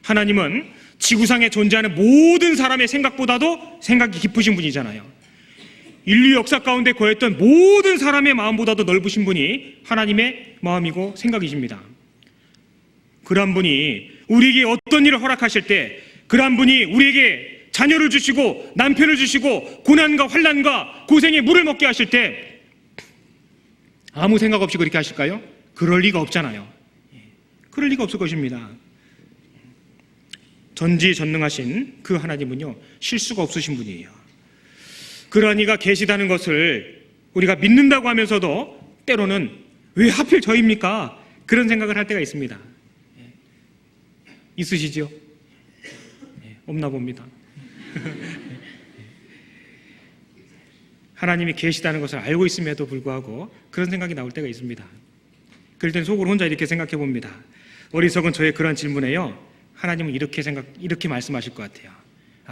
하나님은 지구상에 존재하는 모든 사람의 생각보다도 생각이 깊으신 분이잖아요. 인류 역사 가운데 거했던 모든 사람의 마음보다도 넓으신 분이 하나님의 마음이고 생각이십니다. 그러한 분이 우리에게 어떤 일을 허락하실 때 그러한 분이 우리에게 자녀를 주시고 남편을 주시고 고난과 환난과 고생에 물을 먹게 하실 때 아무 생각 없이 그렇게 하실까요? 그럴 리가 없잖아요. 그럴 리가 없을 것입니다. 전지전능하신 그 하나님은요 실수가 없으신 분이에요. 그러한 이가 계시다는 것을 우리가 믿는다고 하면서도 때로는 왜 하필 저입니까? 그런 생각을 할 때가 있습니다. 있으시죠? 없나 봅니다. 하나님이 계시다는 것을 알고 있음에도 불구하고 그런 생각이 나올 때가 있습니다. 그럴 땐 속으로 혼자 이렇게 생각해 봅니다. 어리석은 저의 그런 질문에요 하나님은 이렇게 말씀하실 것 같아요.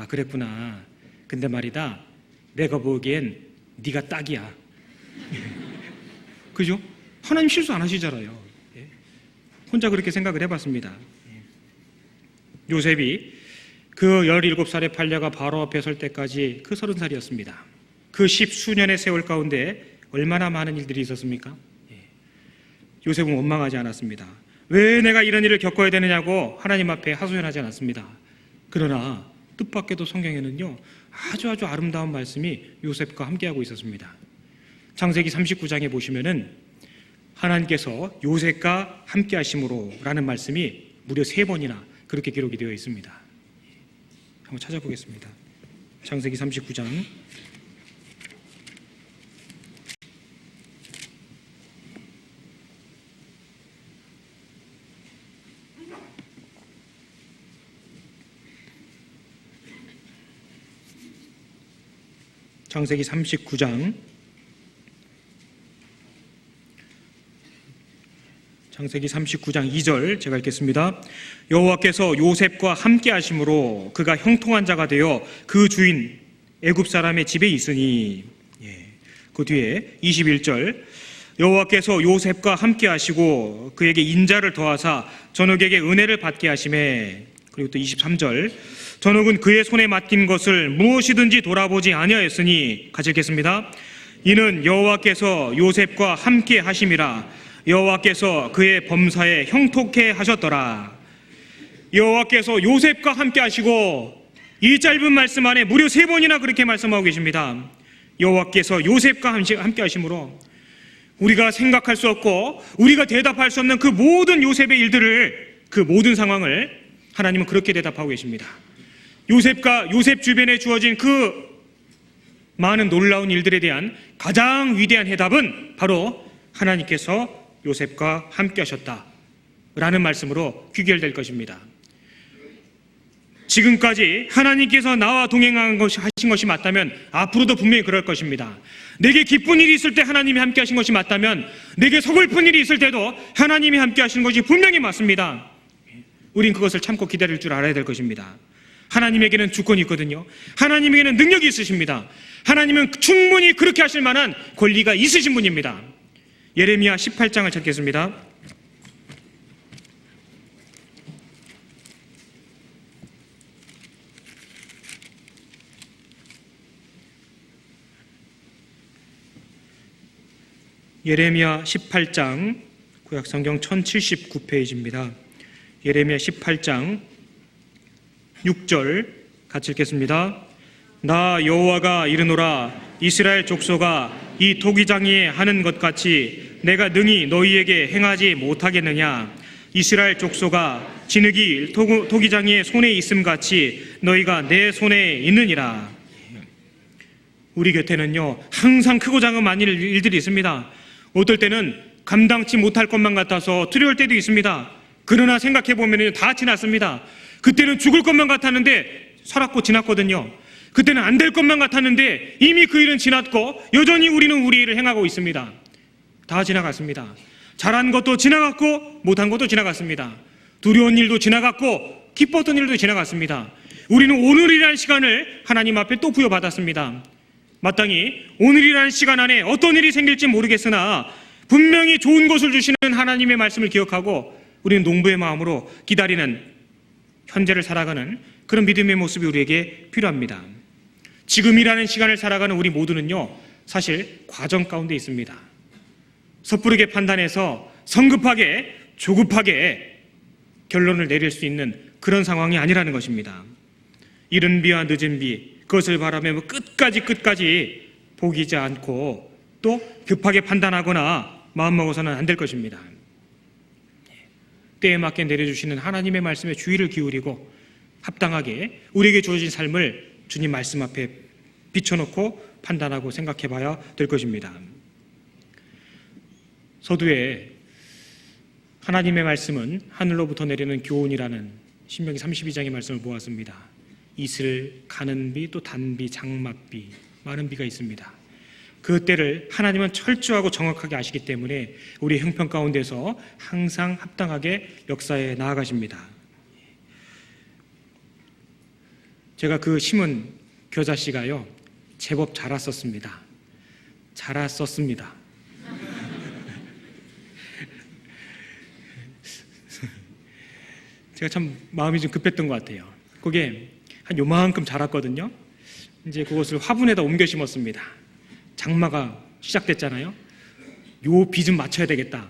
그랬구나. 근데 말이다 내가 보기엔 네가 딱이야. 그죠? 하나님 실수 안 하시잖아요. 혼자 그렇게 생각을 해봤습니다. 요셉이 그 17살에 팔려가 바로 앞에 설 때까지 그 30살이었습니다. 그 10수년의 세월 가운데 얼마나 많은 일들이 있었습니까? 요셉은 원망하지 않았습니다. 왜 내가 이런 일을 겪어야 되느냐고 하나님 앞에 하소연하지 않았습니다. 그러나 뜻밖에도 성경에는요 아주 아름다운 말씀이 요셉과 함께하고 있었습니다. 창세기 39장에 보시면은 하나님께서 요셉과 함께하심으로 라는 말씀이 무려 3번이나 그렇게 기록이 되어 있습니다. 한번 찾아보겠습니다. 창세기 39장 창세기 39장 2절 제가 읽겠습니다. 여호와께서 요셉과 함께 하심으로 그가 형통한 자가 되어 그 주인 애굽 사람의 집에 있으니. 그 뒤에 21절 여호와께서 요셉과 함께 하시고 그에게 인자를 더하사 전옥에게 은혜를 받게 하시매. 그리고 또 23절 전옥은 그의 손에 맡긴 것을 무엇이든지 돌아보지 아니하였으니. 같이 읽겠습니다. 이는 여호와께서 요셉과 함께 하심이라. 여호와께서 그의 범사에 형통케 하셨더라. 여호와께서 요셉과 함께 하시고, 이 짧은 말씀 안에 무려 3번이나 그렇게 말씀하고 계십니다. 여호와께서 요셉과 함께 하심으로 우리가 생각할 수 없고 우리가 대답할 수 없는 그 모든 요셉의 일들을, 그 모든 상황을 하나님은 그렇게 대답하고 계십니다. 요셉 주변에 주어진 그 많은 놀라운 일들에 대한 가장 위대한 해답은 바로 하나님께서 요셉과 함께 하셨다라는 말씀으로 귀결될 것입니다. 지금까지 하나님께서 나와 동행하신 것이 맞다면 앞으로도 분명히 그럴 것입니다. 내게 기쁜 일이 있을 때 하나님이 함께 하신 것이 맞다면 내게 서글픈 일이 있을 때도 하나님이 함께 하신 것이 분명히 맞습니다. 우린 그것을 참고 기다릴 줄 알아야 될 것입니다. 하나님에게는 주권이 있거든요. 하나님에게는 능력이 있으십니다. 하나님은 충분히 그렇게 하실 만한 권리가 있으신 분입니다. 예레미야 18장을 찾겠습니다. 예레미야 18장, 구약성경 1079페이지입니다. 예레미야 18장 6절 같이 읽겠습니다. 나 여호와가 이르노라. 이스라엘 족속아, 이 토기장이 하는 것 같이 내가 능히 너희에게 행하지 못하겠느냐. 이스라엘 족속아, 진흙이 토기장이의 손에 있음 같이 너희가 내 손에 있느니라. 우리 곁에는요 항상 크고 작은 많은 일들이 있습니다. 어떨 때는 감당치 못할 것만 같아서 두려울 때도 있습니다. 그러나 생각해보면 다 지났습니다. 그때는 죽을 것만 같았는데 살았고 지났거든요. 그때는 안 될 것만 같았는데 이미 그 일은 지났고 여전히 우리는 우리 일을 행하고 있습니다. 다 지나갔습니다. 잘한 것도 지나갔고 못한 것도 지나갔습니다. 두려운 일도 지나갔고 기뻤던 일도 지나갔습니다. 우리는 오늘이라는 시간을 하나님 앞에 또 부여받았습니다. 마땅히 오늘이라는 시간 안에 어떤 일이 생길지 모르겠으나 분명히 좋은 것을 주시는 하나님의 말씀을 기억하고 우리는 농부의 마음으로 기다리는, 현재를 살아가는 그런 믿음의 모습이 우리에게 필요합니다. 지금이라는 시간을 살아가는 우리 모두는요 사실 과정 가운데 있습니다. 섣부르게 판단해서 성급하게 조급하게 결론을 내릴 수 있는 그런 상황이 아니라는 것입니다. 이른 비와 늦은 비, 그것을 바라며 끝까지 포기하지 않고 또 급하게 판단하거나 마음먹어서는 안 될 것입니다. 때에 맞게 내려주시는 하나님의 말씀에 주의를 기울이고 합당하게 우리에게 주어진 삶을 주님 말씀 앞에 비춰놓고 판단하고 생각해 봐야 될 것입니다. 서두에 하나님의 말씀은 하늘로부터 내리는 교훈이라는 신명기 32장의 말씀을 보았습니다. 이슬, 가는 비, 또 단비, 장맛비, 많은 비가 있습니다. 그 때를 하나님은 철저하고 정확하게 아시기 때문에 우리 형편 가운데서 항상 합당하게 역사에 나아가십니다. 제가 그 심은 겨자씨가요 제법 자랐었습니다. 제가 참 마음이 좀 급했던 것 같아요. 그게 한 요만큼 자랐거든요. 이제 그것을 화분에다 옮겨 심었습니다. 장마가 시작됐잖아요. 요 비 좀 맞춰야 되겠다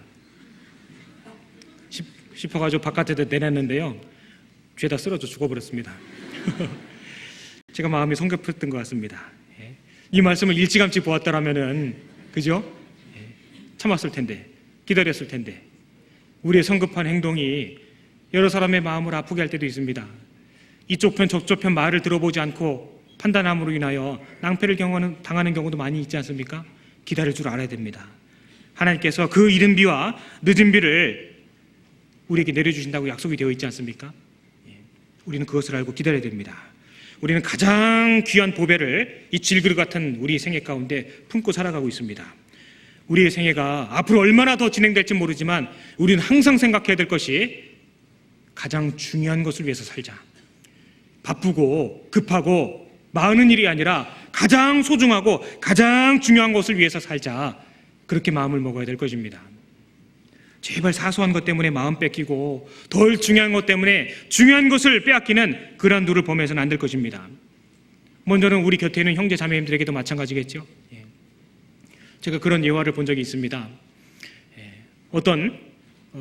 싶어가지고 바깥에다 내놨는데요 죄다 쓰러져 죽어버렸습니다. 제가 마음이 성급했던 것 같습니다. 이 말씀을 일찌감치 보았더라면은 그죠? 참았을 텐데, 기다렸을 텐데. 우리의 성급한 행동이 여러 사람의 마음을 아프게 할 때도 있습니다. 이쪽 편 저쪽 편 말을 들어보지 않고 판단함으로 인하여 낭패를 당하는 경우도 많이 있지 않습니까? 기다릴 줄 알아야 됩니다. 하나님께서 그 이른 비와 늦은 비를 우리에게 내려주신다고 약속이 되어 있지 않습니까? 우리는 그것을 알고 기다려야 됩니다. 우리는 가장 귀한 보배를 이 질그릇 같은 우리 생애 가운데 품고 살아가고 있습니다. 우리의 생애가 앞으로 얼마나 더 진행될지 모르지만 우리는 항상 생각해야 될 것이 가장 중요한 것을 위해서 살자. 바쁘고 급하고 많은 일이 아니라 가장 소중하고 가장 중요한 것을 위해서 살자. 그렇게 마음을 먹어야 될 것입니다. 제발 사소한 것 때문에 마음 뺏기고 덜 중요한 것 때문에 중요한 것을 빼앗기는 그러한 누를 범해서는 안 될 것입니다. 먼저는 우리 곁에 있는 형제 자매님들에게도 마찬가지겠죠. 제가 그런 예화를 본 적이 있습니다. 어떤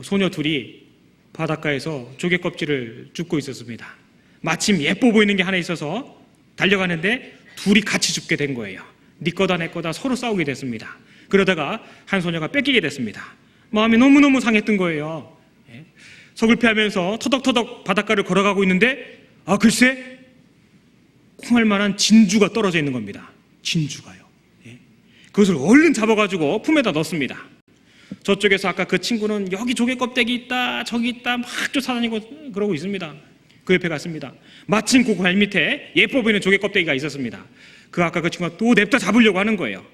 소녀 둘이 바닷가에서 조개 껍질을 줍고 있었습니다. 마침 예뻐 보이는 게 하나 있어서 달려가는데 둘이 같이 줍게 된 거예요. 네 거다 내 거다 서로 싸우게 됐습니다. 그러다가 한 소녀가 뺏기게 됐습니다. 마음이 너무너무 상했던 거예요. 서글퍼하면서 터덕터덕 바닷가를 걸어가고 있는데 글쎄 콩할 만한 진주가 떨어져 있는 겁니다. 진주가요. 그것을 얼른 잡아가지고 품에다 넣습니다. 저쪽에서 아까 그 친구는 여기 조개 껍데기 있다 저기 있다 막 쫓아다니고 그러고 있습니다. 그 옆에 갔습니다. 마침 그 발 밑에 예뻐 보이는 조개 껍데기가 있었습니다. 아까 그 친구가 또 냅다 잡으려고 하는 거예요.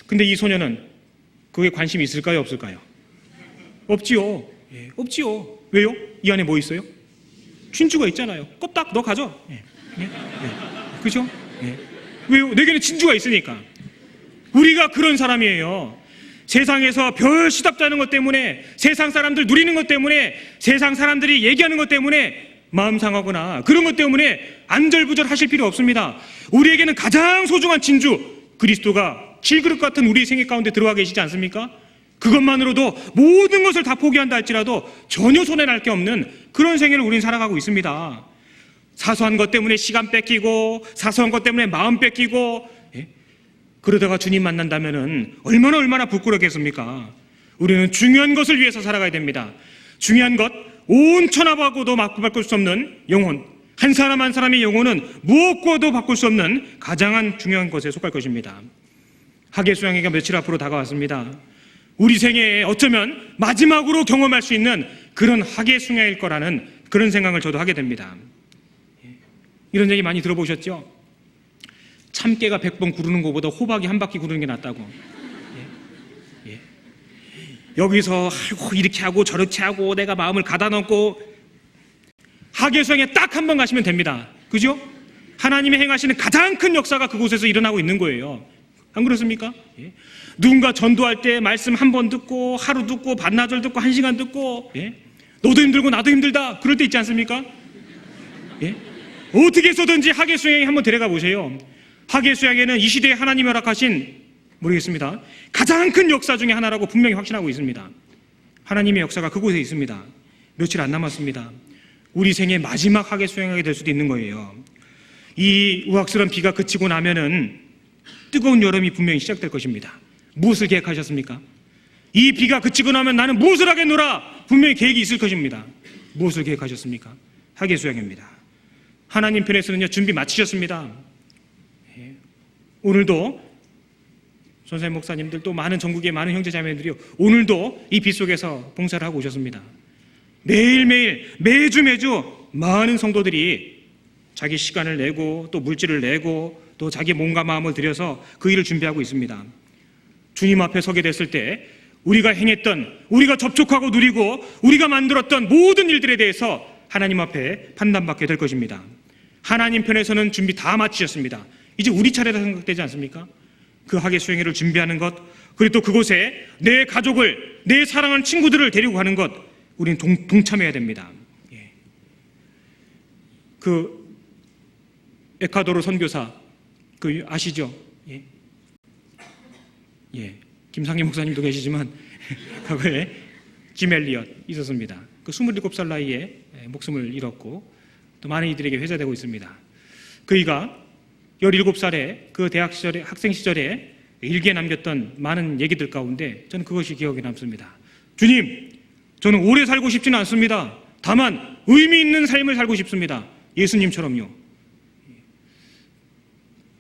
근데 이 소녀는 그게 관심이 있을까요 없을까요? 없지요. 없지요. 왜요? 이 안에 뭐 있어요? 진주가 있잖아요. 껍딱 너 가져. 그죠? 왜요? 내게는 진주가 있으니까. 우리가 그런 사람이에요. 세상에서 별 시답잖은 것 때문에, 세상 사람들 누리는 것 때문에, 세상 사람들이 얘기하는 것 때문에 마음 상하거나 그런 것 때문에 안절부절하실 필요 없습니다. 우리에게는 가장 소중한 진주 그리스도가 질그릇 같은 우리 생애 가운데 들어와 계시지 않습니까? 그것만으로도 모든 것을 다 포기한다 할지라도 전혀 손해날 게 없는 그런 생애를 우리는 살아가고 있습니다. 사소한 것 때문에 시간 뺏기고 사소한 것 때문에 마음 뺏기고 그러다가 주님 만난다면 얼마나 부끄럽겠습니까? 우리는 중요한 것을 위해서 살아가야 됩니다. 중요한 것, 온 천하하고도 바꿀 수 없는 영혼, 한 사람 한 사람의 영혼은 무엇과도 바꿀 수 없는 가장 중요한 것에 속할 것입니다. 하계 수양회가 며칠 앞으로 다가왔습니다. 우리 생애에 어쩌면 마지막으로 경험할 수 있는 그런 하계 수양일 거라는 그런 생각을 저도 하게 됩니다. 이런 얘기 많이 들어보셨죠? 참깨가 100번 구르는 것보다 호박이 한 바퀴 구르는 게 낫다고. 여기서 이렇게 하고 저렇게 하고 내가 마음을 가다 놓고 하계수양에 딱 한 번 가시면 됩니다. 그죠? 하나님이 행하시는 가장 큰 역사가 그곳에서 일어나고 있는 거예요. 안 그렇습니까? 누군가 전도할 때 말씀 한 번 듣고 하루 듣고 반나절 듣고 1시간 듣고 너도 힘들고 나도 힘들다 그럴 때 있지 않습니까? 어떻게 해서든지 하계수양에 한번 데려가 보세요. 하계수양에는 이 시대에 하나님이 허락하신 모르겠습니다. 가장 큰 역사 중에 하나라고 분명히 확신하고 있습니다. 하나님의 역사가 그곳에 있습니다. 며칠 안 남았습니다. 우리 생애 마지막 하계수양하게 될 수도 있는 거예요. 이 우악스러운 비가 그치고 나면은 뜨거운 여름이 분명히 시작될 것입니다. 무엇을 계획하셨습니까? 이 비가 그치고 나면 나는 무엇을 하겠노라 분명히 계획이 있을 것입니다. 무엇을 계획하셨습니까? 하계수양입니다. 하나님 편에서는요 준비 마치셨습니다. 오늘도 선생님 목사님들 또 많은 전국의 많은 형제자매들이요 오늘도 이 비 속에서 봉사를 하고 오셨습니다. 매일매일 매주 많은 성도들이 자기 시간을 내고 또 물질을 내고 또 자기 몸과 마음을 들여서 그 일을 준비하고 있습니다. 주님 앞에 서게 됐을 때 우리가 행했던, 우리가 접촉하고 누리고 우리가 만들었던 모든 일들에 대해서 하나님 앞에 판단받게 될 것입니다. 하나님 편에서는 준비 다 마치셨습니다. 이제 우리 차례라 생각되지 않습니까? 그 하계수양회를 준비하는 것, 그리고 또 그곳에 내 가족을, 내 사랑하는 친구들을 데리고 가는 것, 우리는 동참해야 됩니다. 그 에콰도르 선교사 그 아시죠? 김상희 목사님도 계시지만 과거에 짐 엘리엇 있었습니다. 그 27살 나이에 목숨을 잃었고 또 많은 이들에게 회자되고 있습니다. 그이가 17살에 그 대학 시절에 학생 시절에 일기에 남겼던 많은 얘기들 가운데 저는 그것이 기억에 남습니다. 주님, 저는 오래 살고 싶지는 않습니다. 다만 의미 있는 삶을 살고 싶습니다. 예수님처럼요.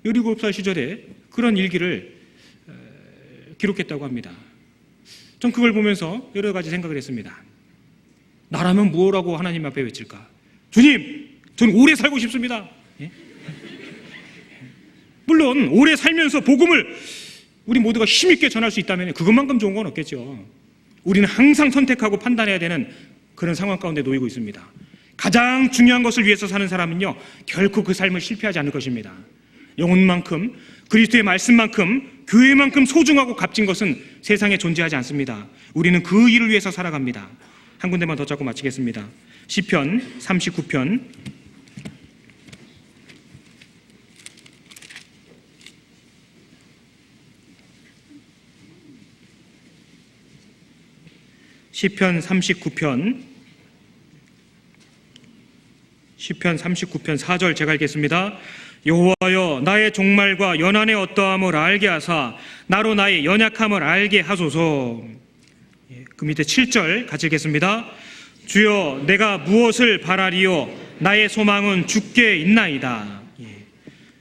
17살 시절에 그런 일기를 기록했다고 합니다. 전 그걸 보면서 여러 가지 생각을 했습니다. 나라면 뭐라고 하나님 앞에 외칠까? 주님, 저는 오래 살고 싶습니다. 물론 오래 살면서 복음을 우리 모두가 힘있게 전할 수 있다면 그것만큼 좋은 건 없겠죠. 우리는 항상 선택하고 판단해야 되는 그런 상황 가운데 놓이고 있습니다. 가장 중요한 것을 위해서 사는 사람은요 결코 그 삶을 실패하지 않을 것입니다. 영혼만큼, 그리스도의 말씀만큼, 교회만큼 소중하고 값진 것은 세상에 존재하지 않습니다. 우리는 그 일을 위해서 살아갑니다. 한 군데만 더 잡고 마치겠습니다. 시편 39편 시편 39편 4절 제가 읽겠습니다. 여호와여 나의 종말과 연한의 어떠함을 알게 하사 나로 나의 연약함을 알게 하소서. 그 밑에 7절 같이 읽겠습니다. 주여 내가 무엇을 바라리요 나의 소망은 주께 있나이다.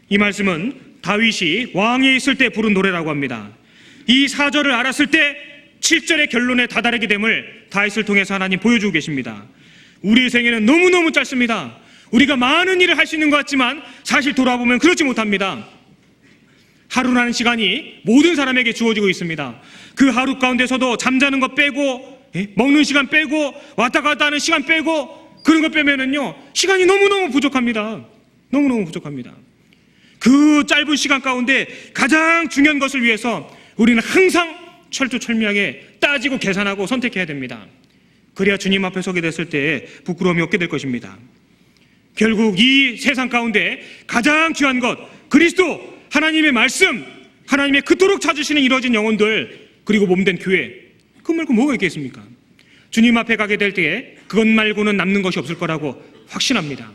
이 말씀은 다윗이 왕위에 있을 때 부른 노래라고 합니다. 이 4절을 알았을 때 7절의 결론에 다다르게 됨을 다윗을 통해서 하나님 보여주고 계십니다. 우리의 생애는 너무너무 짧습니다. 우리가 많은 일을 할 수 있는 것 같지만 사실 돌아보면 그렇지 못합니다. 하루라는 시간이 모든 사람에게 주어지고 있습니다. 그 하루 가운데서도 잠자는 것 빼고 먹는 시간 빼고 왔다 갔다 하는 시간 빼고 그런 것 빼면은요 시간이 너무너무 부족합니다. 너무너무 부족합니다. 그 짧은 시간 가운데 가장 중요한 것을 위해서 우리는 항상 철두철미하게 따지고 계산하고 선택해야 됩니다. 그래야 주님 앞에 서게 됐을 때 부끄러움이 없게 될 것입니다. 결국 이 세상 가운데 가장 귀한 것 그리스도, 하나님의 말씀, 하나님의 그토록 찾으시는 이루어진 영혼들, 그리고 몸된 교회, 그 말고 뭐가 있겠습니까? 주님 앞에 가게 될 때에 그것 말고는 남는 것이 없을 거라고 확신합니다.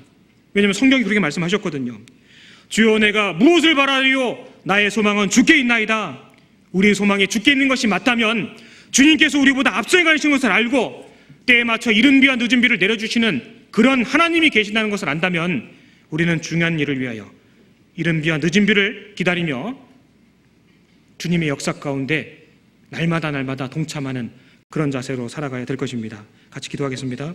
왜냐하면 성경이 그렇게 말씀하셨거든요. 주여 내가 무엇을 바라리요 나의 소망은 주께 있나이다. 우리의 소망이 주께 있는 것이 맞다면 주님께서 우리보다 앞서 가시는 것을 알고 때에 맞춰 이른 비와 늦은 비를 내려주시는 그런 하나님이 계신다는 것을 안다면 우리는 중요한 일을 위하여 이른 비와 늦은 비를 기다리며 주님의 역사 가운데 날마다 동참하는 그런 자세로 살아가야 될 것입니다. 같이 기도하겠습니다.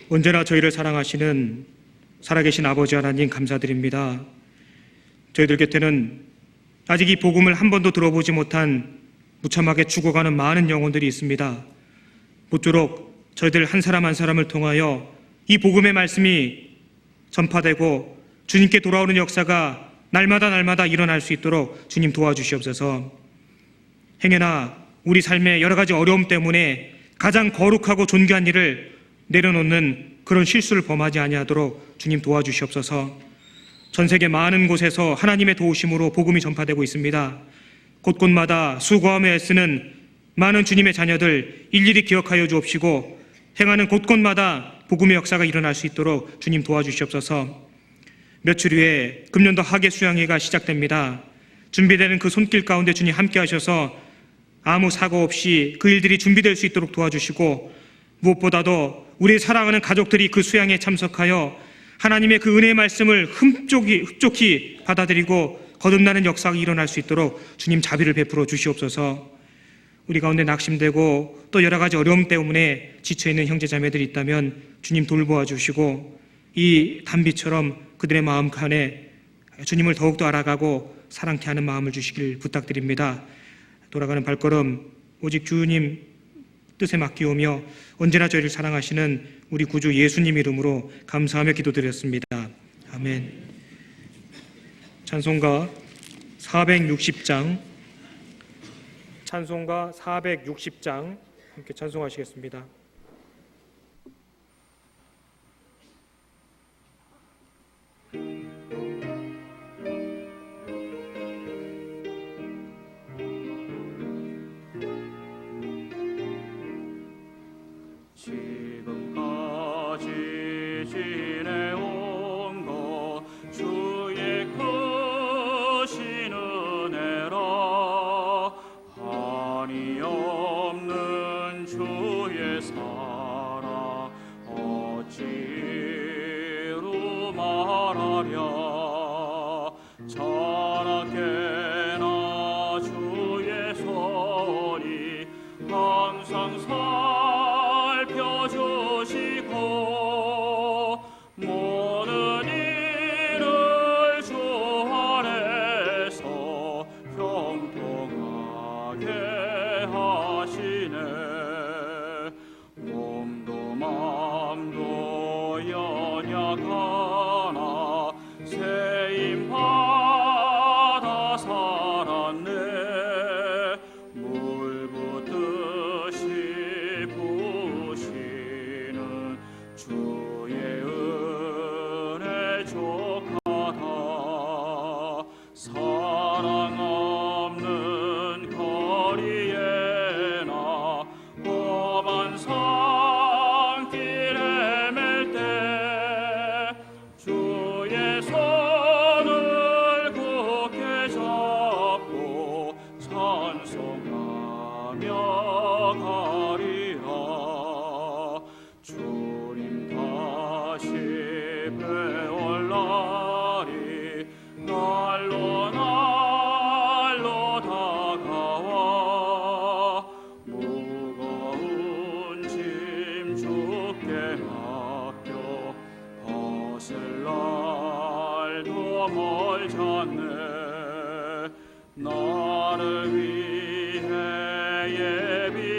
언제나 저희를 사랑하시는 살아계신 아버지 하나님 감사드립니다. 저희들 곁에는 아직 이 복음을 한 번도 들어보지 못한 무참하게 죽어가는 많은 영혼들이 있습니다. 모쪼록 저희들 한 사람 한 사람을 통하여 이 복음의 말씀이 전파되고 주님께 돌아오는 역사가 날마다 일어날 수 있도록 주님 도와주시옵소서. 행여나 우리 삶의 여러 가지 어려움 때문에 가장 거룩하고 존귀한 일을 내려놓는 그런 실수를 범하지 아니하도록 주님 도와주시옵소서. 전 세계 많은 곳에서 하나님의 도우심으로 복음이 전파되고 있습니다. 곳곳마다 수고하며 애쓰는 많은 주님의 자녀들 일일이 기억하여 주옵시고 행하는 곳곳마다 복음의 역사가 일어날 수 있도록 주님 도와주시옵소서. 며칠 후에 금년도 학예 수양회가 시작됩니다. 준비되는 그 손길 가운데 주님 함께 하셔서 아무 사고 없이 그 일들이 준비될 수 있도록 도와주시고 무엇보다도 우리 사랑하는 가족들이 그 수양에 참석하여 하나님의 그 은혜의 말씀을 흡족히 받아들이고 거듭나는 역사가 일어날 수 있도록 주님 자비를 베풀어 주시옵소서. 우리 가운데 낙심되고 또 여러 가지 어려움 때문에 지쳐있는 형제자매들이 있다면 주님 돌보아 주시고 이 단비처럼 그들의 마음 칸에 주님을 더욱더 알아가고 사랑케 하는 마음을 주시길 부탁드립니다. 돌아가는 발걸음 오직 주님 뜻에 맡기오며 언제나 저희를 사랑하시는 우리 구주 예수님 이름으로 감사하며 기도드렸습니다. 아멘. 찬송가 460장 함께 찬송하시겠습니다. 지금까지 지내온 것 주의 크신 은혜라 한이 없는 주의 사랑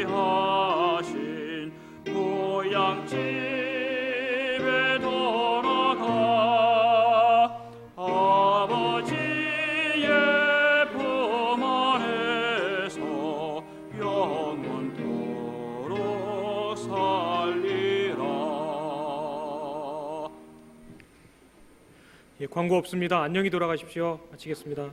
예비하신 고향집에 돌아가 아버지의 품 안에서 영원토록 살리라. 예, 광고 없습니다. 안녕히 돌아가십시오. 마치겠습니다.